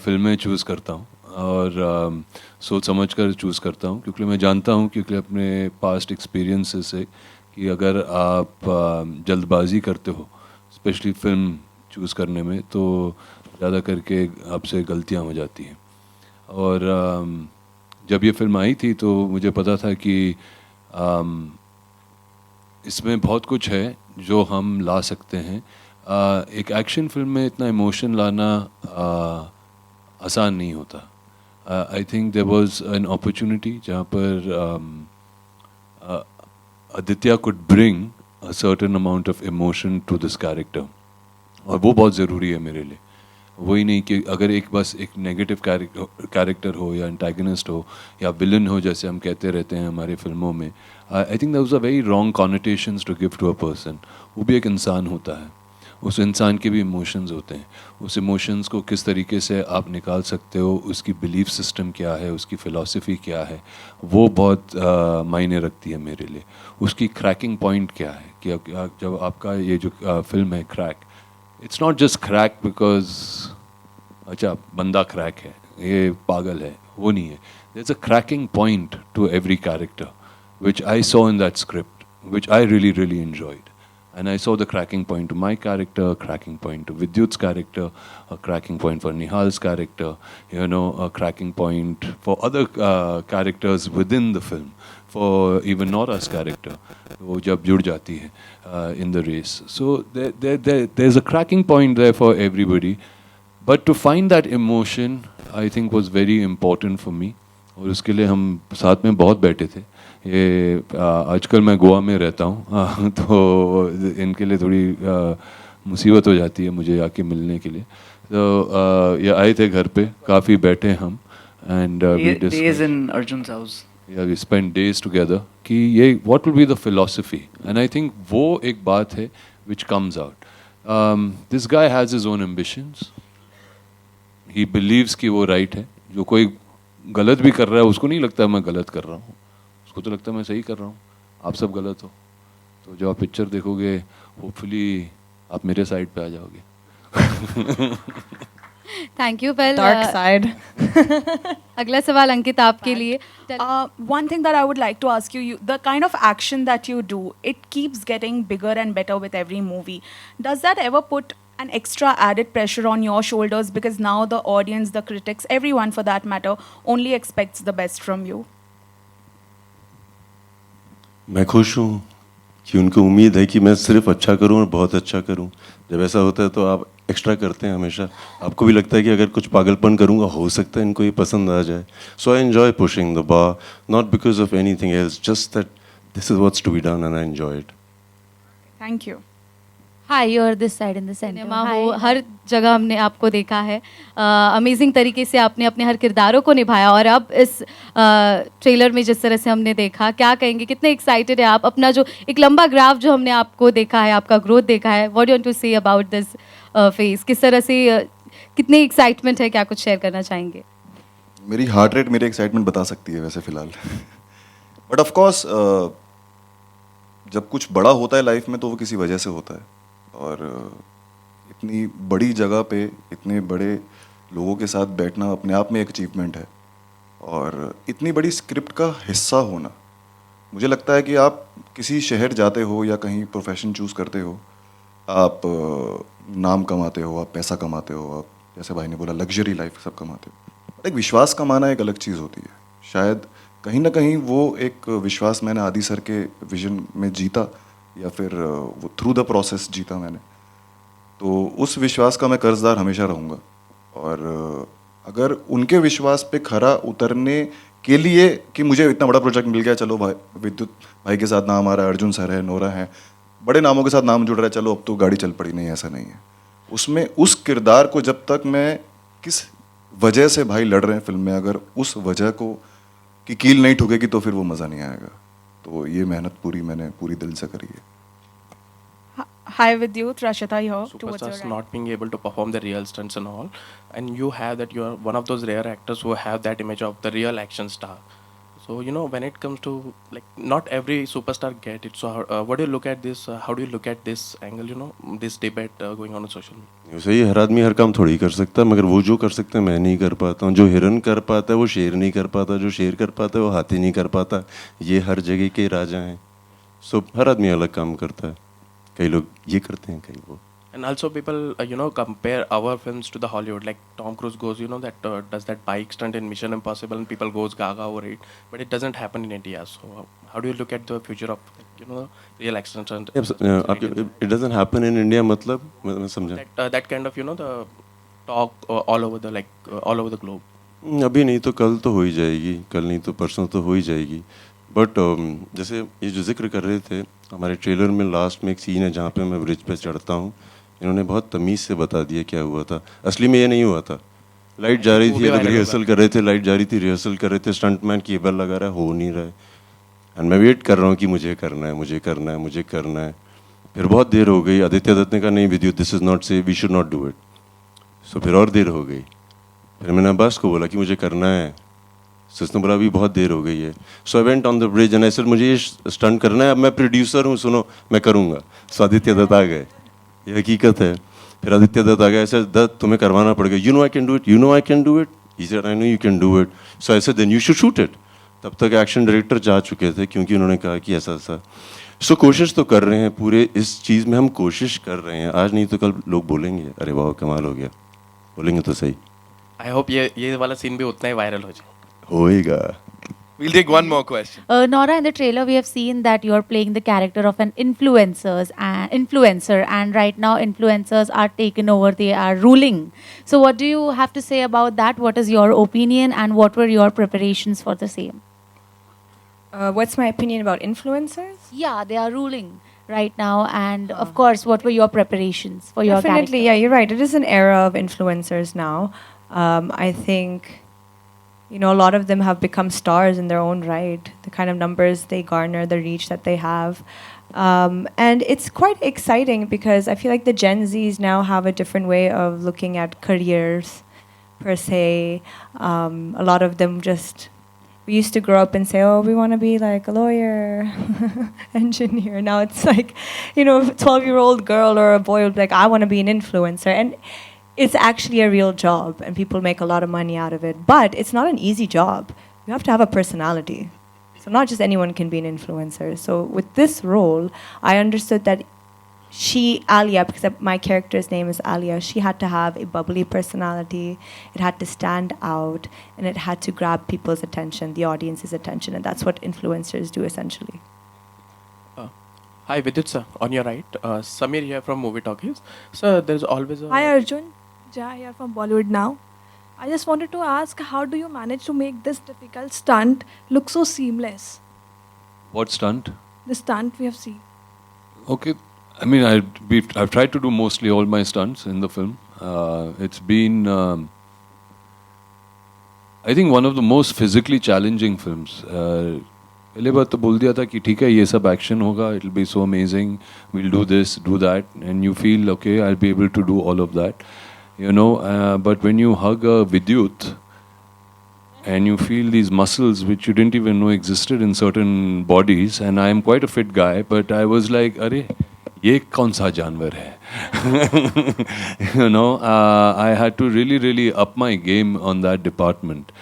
[SPEAKER 4] फिल्में चूज़ करता हूँ और सोच समझ कर चूज़ करता हूँ, क्योंकि मैं जानता हूँ, क्योंकि अपने पास्ट एक्सपीरियंसेस से, कि अगर आप जल्दबाजी करते हो स्पेशली फिल्म चूज़ करने में, तो ज़्यादा करके आपसे गलतियाँ हो जाती हैं। और जब ये फिल्म आई थी तो मुझे पता था कि इसमें बहुत कुछ है जो हम ला सकते हैं। एक एक्शन फिल्म में इतना इमोशन लाना आसान नहीं होता। I think there was an opportunity जहाँ पर Aditya could bring a certain amount of emotion to this character, और वो बहुत ज़रूरी है मेरे लिए। वही नहीं कि अगर बस एक नेगेटिव कैरेक्टर हो या एंटागनिस्ट हो या विलन हो, जैसे हम कहते रहते हैं हमारी फिल्मों में। I think that was a very wrong connotations to give to a person. वो भी एक इंसान होता है, उस इंसान के भी इमोशंस होते हैं। उस इमोशंस को किस तरीके से आप निकाल सकते हो, उसकी बिलीफ सिस्टम क्या है, उसकी फ़िलॉसफी क्या है, वो बहुत मायने रखती है मेरे लिए। उसकी क्रैकिंग पॉइंट क्या है, कि जब आपका ये जो फिल्म है crack, it's not just crack because अच्छा बंदा क्रैक है, ये पागल है, वो नहीं है। There is a cracking point to every character which I saw in that script, which I really really enjoyed, and I saw the cracking point to my character, a cracking point to Vidyut's character, a cracking point for Nihal's character, you know, a cracking point for other characters within the film, for even Nora's character, wo jab jud jati hai in the race. So there's a cracking point there for everybody, but to find that emotion I think was very important for me, और उसके लिए हम साथ में बहुत बैठे थे। ये आजकल मैं गोवा में रहता हूँ, तो इनके लिए थोड़ी मुसीबत हो जाती है मुझे आके मिलने के लिए। तो ये आए थे घर पे, काफ़ी बैठे हम, and
[SPEAKER 5] days in Arjun's house.
[SPEAKER 4] We spend days together कि ये what will be the philosophy, and I think वो एक बात है which comes out. This guy has his own ambitions, he believes कि वो राइट है। जो कोई गलत भी कर रहा है उसको नहीं लगता मैं गलत कर रहा हूँ, उसको तो लगता है मैं सही कर रहा हूँ, आप सब गलत हो। तो जब आप पिक्चर देखोगे होपफुली आप मेरे साइड पे आ जाओगे।
[SPEAKER 11] Thank you. Well
[SPEAKER 6] Dark side.
[SPEAKER 11] अगला सवाल अंकित आपके लिए।
[SPEAKER 12] One thing that I would like to ask you, the kind of action that you do, it keeps getting bigger and better with every movie. Does that ever put an extra added pressure on your shoulders, because now the audience, the critics, everyone for that matter, only expects the best from you?
[SPEAKER 3] मैं खुश हूँ कि उनको उम्मीद है कि मैं सिर्फ अच्छा करूँ और बहुत अच्छा करूँ। जब ऐसा होता है तो आप एक्स्ट्रा करते हैं हमेशा। आपको भी लगता है कि अगर कुछ पागलपन करूँगा हो सकता है इनको ये पसंद आ जाए। So I enjoy pushing the bar, not because of anything else, just that this is what's to be done and I enjoy it.
[SPEAKER 12] Thank you.
[SPEAKER 13] Hi, you're this side in the center.
[SPEAKER 11] Cinema
[SPEAKER 13] Hi.
[SPEAKER 11] हो, हर जगह हमने आपको देखा है। Amazing तरीके से आपने अपने हर किरदारों को निभाया और अब इस ट्रेलर में जिस तरह से हमने देखा, क्या कहेंगे, कितने एक्साइटेड है आप? अपना जो एक लंबा ग्राफ जो हमने आपको देखा है, आपका ग्रोथ देखा है, what you want to say about this phase? किस तरह से कितनी एक्साइटमेंट है, क्या कुछ शेयर करना चाहेंगे?
[SPEAKER 8] मेरी हार्ट रेट मेरी एक्साइटमेंट बता सकती है वैसे फिलहाल। बट ऑफ कोर्स जब कुछ बड़ा होता है लाइफ में तो वो किसी वजह से होता है, और इतनी बड़ी जगह पे इतने बड़े लोगों के साथ बैठना अपने आप में एक अचीवमेंट है, और इतनी बड़ी स्क्रिप्ट का हिस्सा होना, मुझे लगता है कि आप किसी शहर जाते हो या कहीं प्रोफेशन चूज़ करते हो, आप नाम कमाते हो, आप पैसा कमाते हो, आप जैसे भाई ने बोला लग्जरी लाइफ सब कमाते हो, बट एक विश्वास कमाना एक अलग चीज़ होती है। शायद कहीं ना कहीं वो एक विश्वास मैंने आदि सर के विजन में जीता, या फिर वो थ्रू द प्रोसेस जीता मैंने, तो उस विश्वास का मैं कर्जदार हमेशा रहूँगा। और अगर उनके विश्वास पे खरा उतरने के लिए कि मुझे इतना बड़ा प्रोजेक्ट मिल गया, चलो भाई विद्युत भाई के साथ नाम आ रहा है, अर्जुन सर है, नोरा है, बड़े नामों के साथ नाम जुड़ रहा है, चलो अब तो गाड़ी चल पड़ी, नहीं ऐसा नहीं है। उसमें उस किरदार को जब तक मैं किस वजह से भाई लड़ रहे हैं फिल्म में, अगर उस वजह को की कील नहीं ठुकेगी तो फिर वो मज़ा नहीं आएगा। तो ये मेहनत पूरी मैंने पूरी दिल से करी है।
[SPEAKER 12] Hi Vidyut, Rashita here. Towards your
[SPEAKER 14] Superstars
[SPEAKER 12] right.
[SPEAKER 14] not being able to perform the real stunts and all, and you have that, you are one of those rare actors who have that image of the real action star. So you know, when it comes to, like, not every superstar get it. So what do you look at this? How do you look at this angle? You know, this debate going on social media.
[SPEAKER 3] सही, हर आदमी हर काम थोड़ी कर सकता है, मगर वो जो कर सकते हैं मैं नहीं कर पाता हूँ। जो हिरन कर पाता है वो शेर नहीं कर पाता, जो शेर कर पाता है वो हाथी नहीं कर पाता। ये हर जगह के राजा हैं। सो हर आदमी अलग काम करता है, कई लोग ये करते हैं, कई वो।
[SPEAKER 14] And also people, you know, compare our films to the Hollywood. Like Tom Cruise goes, you know, that does that bike stunt in Mission Impossible, and people goes gaga over it. But it doesn't happen in India. So how do you look at the future of, you know, real action stunt?
[SPEAKER 3] It doesn't happen in India, मतलब मैं समझा।
[SPEAKER 14] That kind of, you know, the talk all over the, like all over the globe.
[SPEAKER 3] अभी नहीं तो कल तो हो ही जाएगी, कल नहीं तो परसों तो हो ही जाएगी। बट जैसे ये जो जिक्र कर रहे थे, हमारे ट्रेलर में लास्ट में एक सीन है जहाँ पे मैं ब्रिज पे चढ़ता हूँ। इन्होंने बहुत तमीज़ से बता दिया क्या हुआ था। असली में ये नहीं हुआ था। लाइट जा रही थी, रिहर्सल कर रहे थे, लाइट जा रही थी, रिहर्सल कर रहे थे, स्टंटमैन केबल लगा रहा है, हो नहीं रहा है। एंड मैं वेट कर रहा हूँ कि मुझे करना है, मुझे करना है, मुझे करना है। फिर बहुत देर हो गई। आदित्य दत्त ने कहा नहीं Vidyut, this is not say, we should not do it. So फिर और देर हो गई। फिर मैंने अब्बास को बोला कि मुझे करना है। सो उसने बोला अभी बहुत देर हो गई है। So I went on the bridge and I said मुझे ये स्टंट करना है, अब मैं प्रोड्यूसर हूँ, सुनो मैं करूँगा। सो आदित्य दत्त आ गए, ये हकीकत है। फिर आदित्य दत्त आ गया, ऐसे दत्त तुम्हें करवाना पड़ेगा, you know I can do it, you know I can do it. He said I know you can do it. So ऐसे then you should shoot it. तब तक एक्शन डायरेक्टर जा चुके थे, क्योंकि उन्होंने कहा कि ऐसा ऐसा। सो कोशिश तो कर रहे हैं, पूरे इस चीज़ में हम कोशिश कर रहे हैं। आज नहीं तो कल लोग बोलेंगे अरे वाह कमाल हो गया, बोलेंगे तो सही।
[SPEAKER 14] आई होप ये वाला सीन भी उतना ही वायरल हो जाए।
[SPEAKER 3] होएगा।
[SPEAKER 1] We'll take one more question.
[SPEAKER 13] Nora, in the trailer, we have seen that you are playing the character of an influencer, and right now influencers are taken over; they are ruling. So, what do you have to say about that? What is your opinion, and what were your preparations for the same?
[SPEAKER 6] What's my opinion about influencers?
[SPEAKER 13] Yeah, they are ruling right now, and of course, what were your preparations for your character?
[SPEAKER 6] Definitely, yeah, you're right. It is an era of influencers now. I think, you know, a lot of them have become stars in their own right. The kind of numbers they garner, the reach that they have. And it's quite exciting because I feel like the Gen Zs now have a different way of looking at careers, per se. A lot of them just, we used to grow up and say, oh, we want to be like a lawyer, engineer. Now it's like, you know, a 12-year-old girl or a boy will be like, I want to be an influencer. And it's actually a real job and people make a lot of money out of it. But it's not an easy job. You have to have a personality. So not just anyone can be an influencer. So with this role, I understood that Alia, because my character's name is Alia, she had to have a bubbly personality. It had to stand out and it had to grab people's attention, the audience's attention. And that's what influencers do essentially.
[SPEAKER 14] Hi Vidyut sir, on your right. Samir here from Movie Talkies. Sir, there's always a...
[SPEAKER 15] Hi Arjun, Jaya here from Bollywood Now. I just wanted to ask, how do you manage to make this difficult stunt look so seamless?
[SPEAKER 4] What stunt?
[SPEAKER 15] The stunt we have seen.
[SPEAKER 4] Okay, I mean, I've tried to do mostly all my stunts in the film. It's been, I think, one of the most physically challenging films. पहले बात तो बोल दिया था कि ठीक है ये सब एक्शन होगा, it'll be so amazing, we'll do this, do that, and you feel okay, I'll be able to do all of that, you know. But when you hug a Vidyut and you feel these muscles which you didn't even know existed in certain bodies, and I am quite a fit guy, but I was like, अरे ये कौन सा जानवर है? You know, I had to really up my game on that department.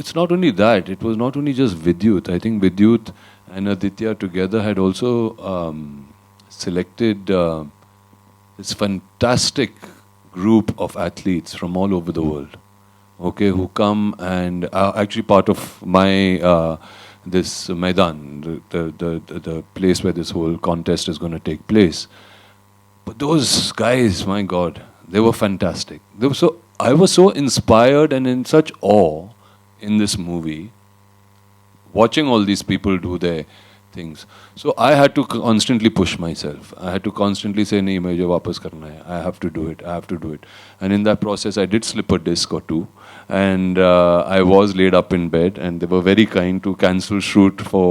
[SPEAKER 4] It's not only that, it was not only just Vidyut. I think Vidyut and Aditya together had also selected this fantastic group of athletes from all over the world. Okay, who come and are actually part of my this Maidan, the place where this whole contest is going to take place. But those guys, my God, they were fantastic. I was so inspired and in such awe in this movie, watching all these people do their things. So I had to constantly push myself. I had to constantly say, "नहीं, मुझे वापस करना है. I have to do it. I have to do it." And in that process, I did slip a disc or two, and I was laid up in bed, and they were very kind to cancel shoot for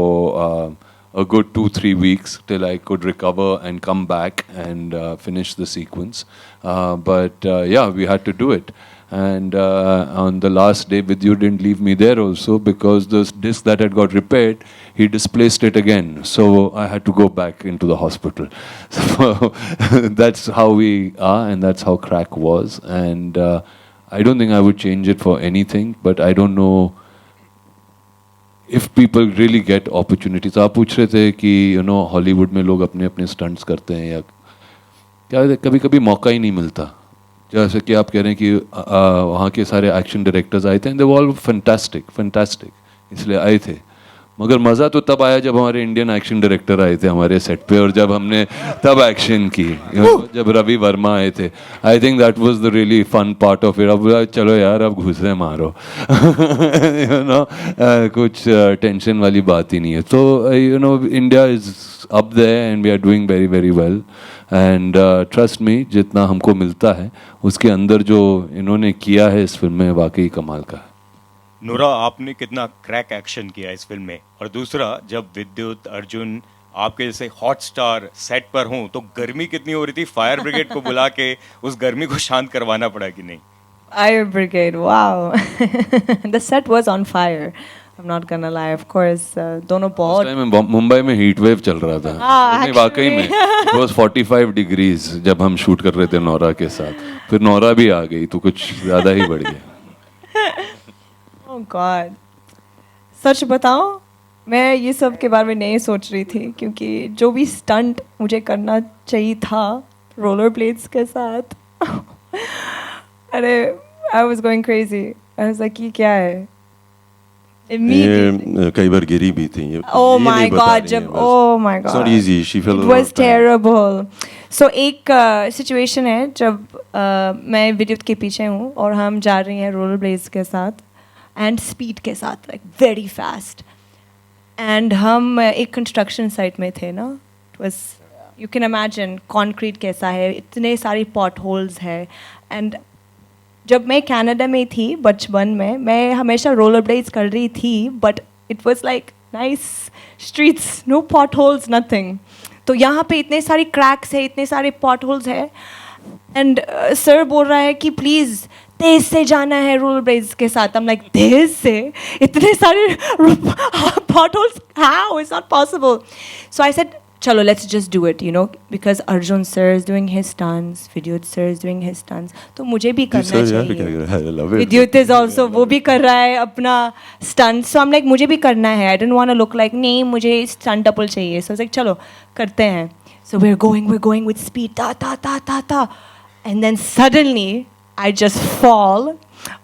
[SPEAKER 4] a good 2-3 weeks till I could recover and come back and finish the sequence. But yeah, we had to do it. And on the last day, Vidyut didn't leave me there also, because the disc that had got repaired, he displaced it again. So I had to go back into the hospital. So that's how we are, and that's how Crakk was. And I don't think I would change it for anything, but I don't know if people really get opportunities. आप पूछ रहे थे कि Hollywood में लोग अपने अपने stunts करते हैं, या क्या कभी कभी मौका ही नहीं मिलता. जैसे कि आप कह रहे हैं कि वहाँ के सारे एक्शन डायरेक्टर्स आए थे, and they were all fantastic, इसलिए आए थे. मगर मज़ा तो तब आया जब हमारे इंडियन एक्शन डायरेक्टर आए थे हमारे सेट पे, और जब हमने तब एक्शन की, जब रवि वर्मा आए थे. I think that was the really fun part of it. अब चलो यार, अब घुसे मारो. कुछ टेंशन वाली बात ही नहीं है. तो India is up there and we are doing very well. And trust me, जितना हमको मिलता है उसके अंदर जो इन्होंने किया है इस फिल्म में, वाकई कमाल का है.
[SPEAKER 10] नोरा, आपने कितना क्रैक एक्शन किया इस फिल्म में. और दूसरा, जब विद्युत, अर्जुन आपके जैसे हॉट स्टार सेट पर हों तो गर्मी कितनी हो रही थी? फायर ब्रिगेड को बुला के उस गर्मी को शांत करवाना पड़ा कि नहीं?
[SPEAKER 6] Fire brigade, wow. The set was on fire. I'm not gonna lie, of course. दोनों बहुत.
[SPEAKER 4] उस टाइम मुंबई में हीट वेव चल रहा था. नहीं, वाकई में it was 45 degrees जब हम शूट कर रहे थे नोरा के साथ. फिर नोरा भी आ गई तो कुछ ज़्यादा ही बढ़ गया.
[SPEAKER 6] Oh God. सच बताऊं, मैं ये सब के बारे में नहीं सोच रही थी, क्योंकि जो भी स्टंट मुझे करना चाहिए था रोलर ब्लेड्स के साथ, अरे I was going crazy. I was like, ये क्या है?
[SPEAKER 3] ये कई बार गिरी भी थी.
[SPEAKER 6] Oh my God, जब oh my God.
[SPEAKER 3] It's not easy. She fell
[SPEAKER 6] It
[SPEAKER 3] over
[SPEAKER 6] was terrible. So एक situation है जब मैं विद्युत के पीछे हूँ और हम जा रही हैं रोलर ब्लेड्स के साथ and speed के साथ, like very fast. And हम एक construction site में थे ना. It was, you can imagine concrete कैसा है, इतने सारी potholes है. And जब मैं कनाडा में थी बचपन में, मैं हमेशा रोलर ब्लेड्स कर रही थी, but it was like nice streets, no potholes, nothing. तो यहाँ पे इतने सारे क्रैक्स है, इतने सारे पॉट होल्स है, एंड सर बोल रहा है कि प्लीज़ तेज से जाना है रोलर ब्लेड्स के साथ. I'm like, तेज से इतने सारे pot holes, how, it's not possible. So I said, chalo, let's just do it, because Arjun sir is doing his stunts, Vidyut sir is doing his stunts, तो मुझे भी करना चाहिए. Vidyut is also, वो भी कर रहा है अपना stunts, so I'm like, मुझे भी करना है. I didn't want to look like, नहीं, मुझे stunt double चाहिए. So I was like, चलो करते हैं. So we're going with speed, ta, and then suddenly I just fall.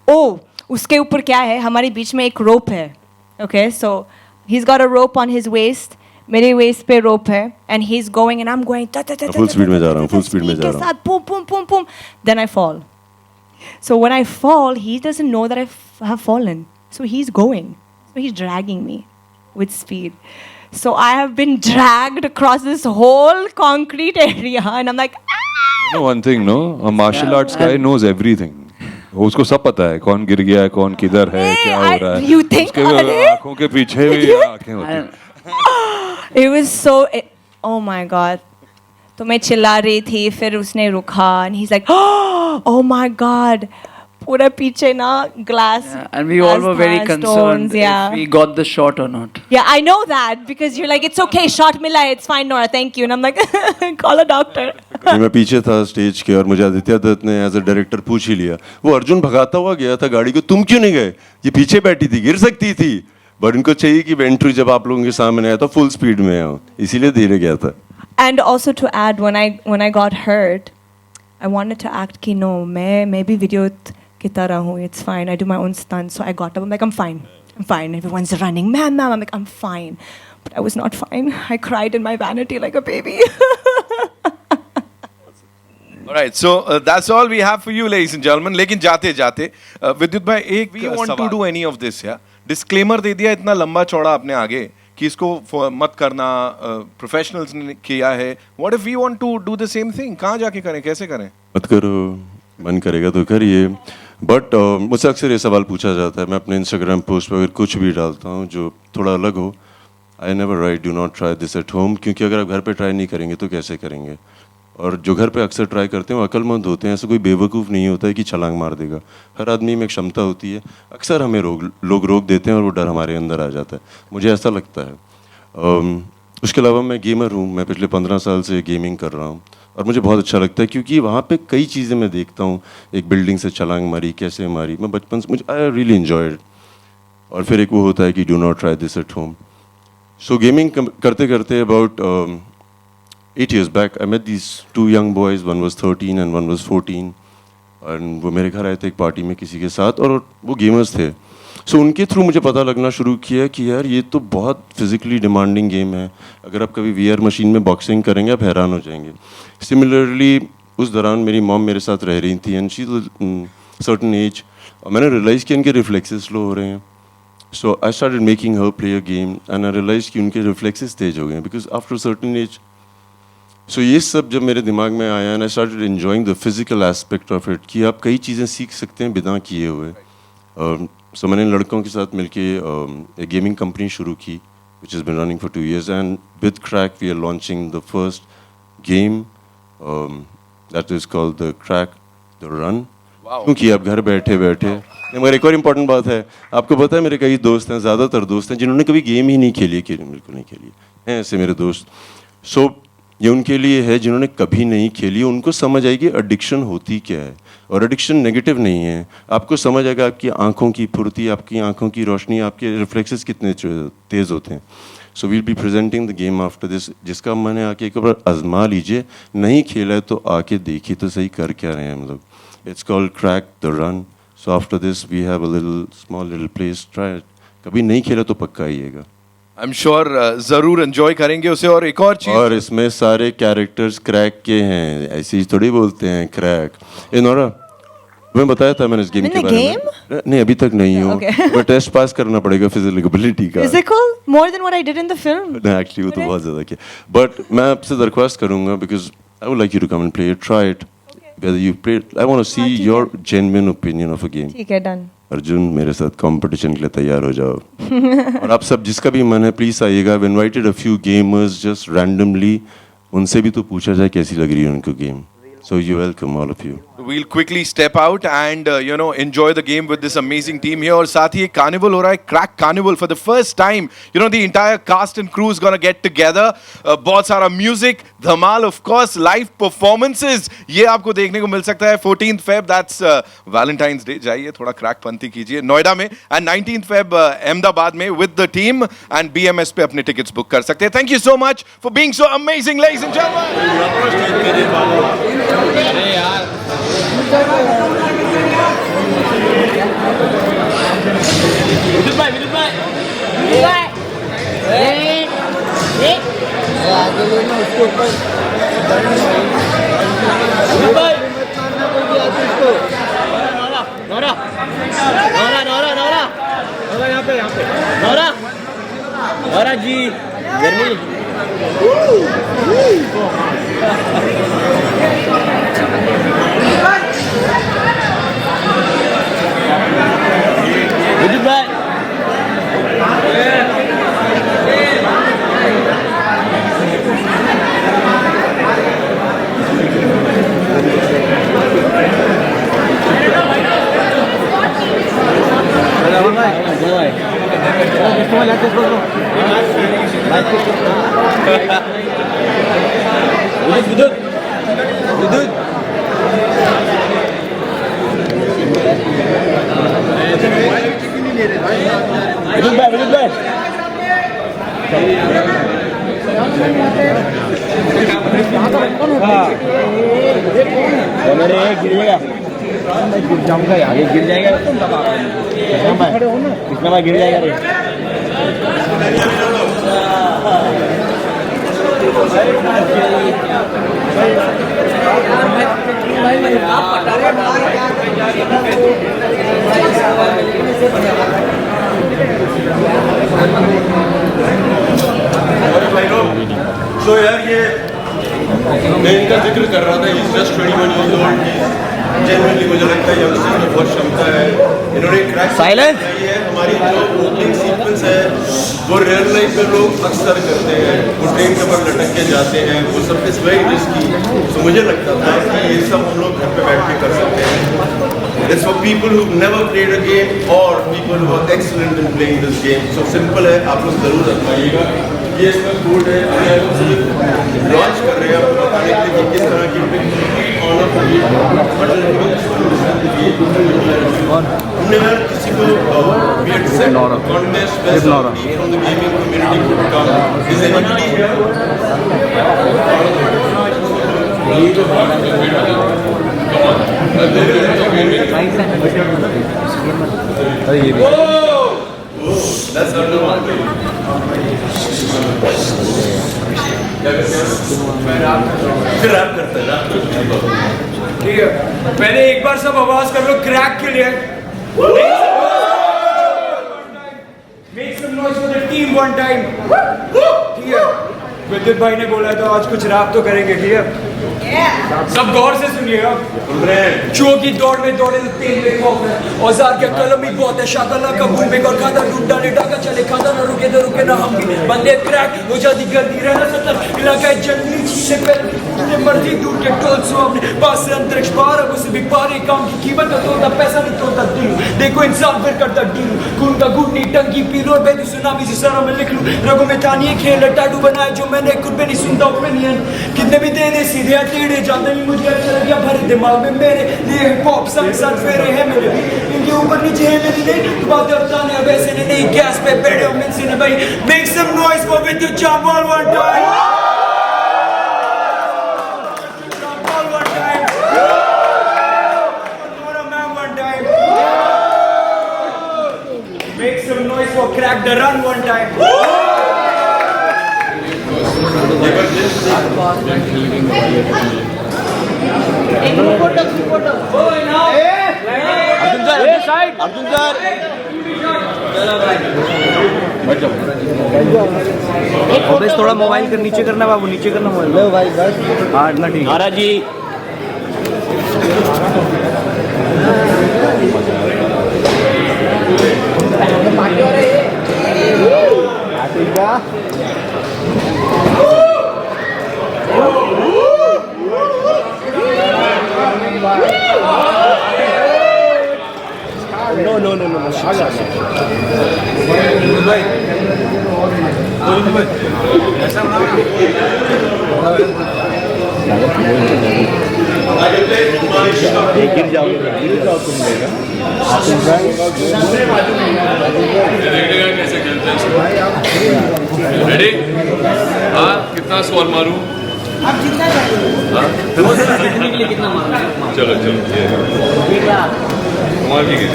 [SPEAKER 6] Oh, उसके ऊपर क्या है, हमारे बीच में एक rope है. Okay, so he's got a rope on his waist. मेरे वेस्ट पे रोप है, and he is going and I am going
[SPEAKER 3] full speed में जा रहा हूँ, फुल स्पीड में जा रहा हूँ.
[SPEAKER 6] Boom. Then I fall. So when I fall, he doesn't know that I have fallen. So he's going. So he's dragging me with speed. So I have been dragged across this whole concrete area, and I'm like,
[SPEAKER 4] You know one thing, no? A martial arts guy knows everything. उसको सब पता है कौन गिर गया है, कौन किधर है, क्या हो रहा है.
[SPEAKER 6] you think?
[SPEAKER 4] उसके आँखों के पीछे भी आँखें होती हैं.
[SPEAKER 6] It was so. Oh my god. तो मैं चिल्ला रही थी, फिर उसने रुका, and he's like, oh my god. पूरा पीछे ना glass.
[SPEAKER 5] And we all were very concerned
[SPEAKER 6] yeah.
[SPEAKER 5] if we got the shot or not.
[SPEAKER 6] Yeah, I know that because you're like, it's okay, shot mila hai, it's fine, Nora, thank you. And I'm like, call a doctor.
[SPEAKER 3] मैं पीछे था stage के और मुझे आदित्य दत्त ने as a director पूछ ही लिया. वो अर्जुन भगाता हुआ गया था गाड़ी को, तुम क्यों नहीं गए? ये पीछे बैठी थी, गिर सकती थी. बट इनको चाहिए कि एंट्री जब आप लोगों के सामने आया तो फुल स्पीड में आओ, इसीलिए धीरे गया था.
[SPEAKER 6] And also to add, when I got hurt, I wanted to act कि no, मैं भी Vidyut की तरह हूँ, it's fine, I do my own stunts. So I got up, I'm like, I'm fine. Everyone's running, ma'am, I'm like, I'm fine. But I was not fine. I cried in my vanity like a baby.
[SPEAKER 1] All right, so that's all we have for you, ladies and gentlemen. लेकिन जाते जाते विद्युत भाई एक we want to do any of this, yeah? Disclaimer दे दिया इतना लंबा चौड़ा अपने आगे कि इसको मत करना, प्रोफेशनल्स ने किया है. What if we want to do the same thing? कहाँ जाके करें, कैसे करें?
[SPEAKER 3] मत करो, मन करेगा तो करिए. बट मुझसे अक्सर ये सवाल पूछा जाता है. मैं अपने इंस्टाग्राम पोस्ट पर अगर कुछ भी डालता हूँ जो थोड़ा अलग हो, I never write do not try this at home, क्योंकि अगर आप घर पे ट्राई नहीं करेंगे तो कैसे करेंगे. और जो घर पे अक्सर ट्राई करते हैं वो अक्लमंद होते हैं. ऐसा कोई बेवकूफ़ नहीं होता है कि छलांग मार देगा. हर आदमी में एक क्षमता होती है. अक्सर हमें लोग रोक देते हैं और वो डर हमारे अंदर आ जाता है. मुझे ऐसा लगता है. उसके अलावा मैं गेमर हूँ. मैं पिछले 15 साल से गेमिंग कर रहा हूँ और मुझे बहुत अच्छा लगता है क्योंकि वहाँ पे कई चीज़ें मैं देखता हूँ. एक बिल्डिंग से छलांग मारी, कैसे मारी, मैं बचपन से मुझे आई रियली एन्जॉयड. और फिर एक वो होता है कि do not try this at home. So gaming करते करते about 8 years back, I met these 2 young boys. One was 13 and one was 14. And वो मेरे घर आए थे एक पार्टी में किसी के साथ और वो गेमर्स थे. सो उनके थ्रू मुझे पता लगना शुरू किया कि यार ये तो बहुत फिजिकली डिमांडिंग गेम है. अगर आप कभी VR मशीन में बॉक्सिंग करेंगे आप हैरान हो जाएंगे. सिमिलरली उस दौरान मेरी मॉम मेरे साथ रह रही थी एंड शी सर्टन एज, और मैंने रियलाइज़ किया इनके रिफ्लेक्सेस स्लो हो रहे हैं. So I started making her play a game and I realise कि उनके रिफ्लेक्सेस तेज हो गए because after certain age. So ये सब जब मेरे दिमाग में आया and I started enjoying the physical aspect of it कि आप कई चीज़ें सीख सकते हैं बिना किए हुए. सो मैंने लड़कों के साथ मिलके एक गेमिंग कंपनी शुरू की which is been running for 2 years and with Crack we are launching the first game that is called the Crack the Run. क्योंकि आप घर बैठे बैठे. मगर एक और इम्पॉर्टेंट बात है, आपको पता है मेरे कई दोस्त हैं, ज़्यादातर दोस्त हैं जिन्होंने कभी गेम ही नहीं खेली, बिल्कुल नहीं खेली हैं ऐसे मेरे दोस्त. सो ये उनके लिए है जिन्होंने कभी नहीं खेली. उनको समझ आएगी एडिक्शन होती क्या है. और एडिक्शन नेगेटिव नहीं है. आपको समझ आएगा आपकी आंखों की फुर्ती, आपकी आंखों की रोशनी, आपके रिफ्लेक्सेस कितने तेज़ होते हैं. So we'll be presenting the game after this. जिसका मन है आके एक बार आजमा लीजिए. नहीं खेला है तो आके देखिए तो सही कर क्या रहे हैं हम लोग. It's called Crack the Run. So after this we have a little small little place. Try it. कभी नहीं खेला तो पक्का आइएगा.
[SPEAKER 1] आई एम श्योर जरूर एंजॉय करेंगे उसे. और एक और चीज,
[SPEAKER 3] और इसमें सारे कैरेक्टर्स क्रैक के हैं. ऐसे ही थोड़ी बोलते हैं क्रैक. ए नोरा, मैं बताया था मैंने इस गेम के बारे में. नहीं अभी तक नहीं हूँ. मैं टेस्ट पास करना पड़ेगा फिजिकलिटी का.
[SPEAKER 6] Physical? More than what I did in the film?
[SPEAKER 3] नहीं एक्चुअली वो तो बहुत ज़्यादा किया. बट मैं आपसे दरख्वास्त करूँगा because I would like you to come and play it. Try it. Whether you play, I want to see your genuine opinion of a game.
[SPEAKER 6] ठीक है, done.
[SPEAKER 3] अर्जुन मेरे साथ कंपटीशन के लिए तैयार हो जाओ. और आप सब जिसका भी मन है प्लीज आइएगा. I've invited a few gamers just randomly. उनसे भी तो पूछा जाए कैसी लग रही है उनको game. So you're welcome, all of you.
[SPEAKER 1] We'll quickly step out and enjoy the game with this amazing team here. और साथ ही एक carnival हो रहा है, Crakk Carnival for the first time. The entire cast and crew is gonna get together. बहुत सारा music, Dhamaal, of course, live performances. ये आपको देखने को मिल सकता है 14th Feb. That's Valentine's Day. जाइए थोड़ा क्रैक पंथी कीजिए नोएडा में. And 19th Feb अहमदाबाद में with the team. And BMS पे अपने tickets book कर सकते हैं. Thank you so much for being so amazing, ladies and gentlemen.
[SPEAKER 2] अरे यार विद्युत भाई आगे लेना उसके ऊपर. नोरा यहाँ पे नोरा जी. विद्युत भाई विद्युत विद्युत विद्युत भाई गिर जाएगा गिर जाऊंगा आगे गिर जाएगा कृष्णा भाई गिर जाएगा रे
[SPEAKER 3] तो यार ये मैं इनका जिक्र कर रहा था, is just 21 years old. Genuinely मुझे लगता है यंगस्टर में बहुत क्षमता है. इन्होंने क्रैक
[SPEAKER 2] साइलेंस
[SPEAKER 3] है. हमारी जो ओपनिंग सीक्वेंस है वो रियल लाइफ में लोग अक्सर करते हैं. वो ट्रेन के ऊपर लटक के जाते हैं, वो सब इज वेरी रिस्की. तो मुझे लगता था कि ये सब हम लोग घर पे बैठ के कर सकते हैं. It's for people who've never played a game or people who are excellent in playing this game. So simple है, आप लोग जरूर आजमाइएगा. ये इसका कोड है, लॉन्च कर रहे हैं आपको बताने के लिए कि किस तरह की हमने किसी को contest best from the gaming community को कम इज एनीबॉडी फिर आप करते हैं.
[SPEAKER 2] ठीक है पहले एक बार सब आवाज कर लो क्रैक के लिए. Make some noise for the team one time. ठीक है विद्युत भाई ने बोला तो आज कुछ रैप तो करेंगे. ठीक है सब गौर से सुनिएगा. चो की दौड़ में दौड़े तो तेल में खौफ है. औजार के कलम ही बहुत है. शाकला का मुंह में और खाता लूट डाले डाका चले खाता ना रुके ना हम भी बंदे क्रैक हो जाती गलती रहना सतर इलाका जंगली चीजें पहले मर्जी दूर के टोल सो अपने पास से अंतरिक्ष पार अब उसे भी पारे काम की कीमत का तोड़ता पैसा नहीं तोड़ता दिल. देखो इंसान फिर करता डील खून का घुटनी टंकी पी लो बेदी सुनामी से सरा में लिख लूं रगों में तानिए खेल टाटू बनाए जो मैंने खुद पे नहीं सुनता ओपिनियन कितने भी देने सीधे टेढ़े जाते नहीं मुझे अच्छा लग गया भरे दिमाग में मेरे लिए हिप हॉप संग साथ फेरे हैं मेरे इनके ऊपर नीचे है मेरी नहीं तो बातें बताने अब ऐसे नहीं गैस पे बैठे हो मिल से भाई. Make some noise for Vidyut Jammwal one time. Make some noise for Crakk the Run one time. Arjun sir, side. Arjun sir.
[SPEAKER 16] बस थोड़ा मोबाइल कर नीचे करना बाबू नीचे करना मोबाइल. लो भाई बस हाँ इतना ठीक.
[SPEAKER 2] महाराज जी नो
[SPEAKER 16] गिर जाओ तुम
[SPEAKER 4] रेडी. हाँ कितना स्कोर मारूं.
[SPEAKER 16] आप जितना कितना मारो.
[SPEAKER 4] चलो कमाल की गई.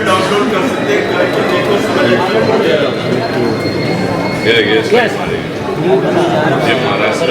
[SPEAKER 3] डाउनलोड कर सकते हैं.
[SPEAKER 4] ये महाराष्ट्र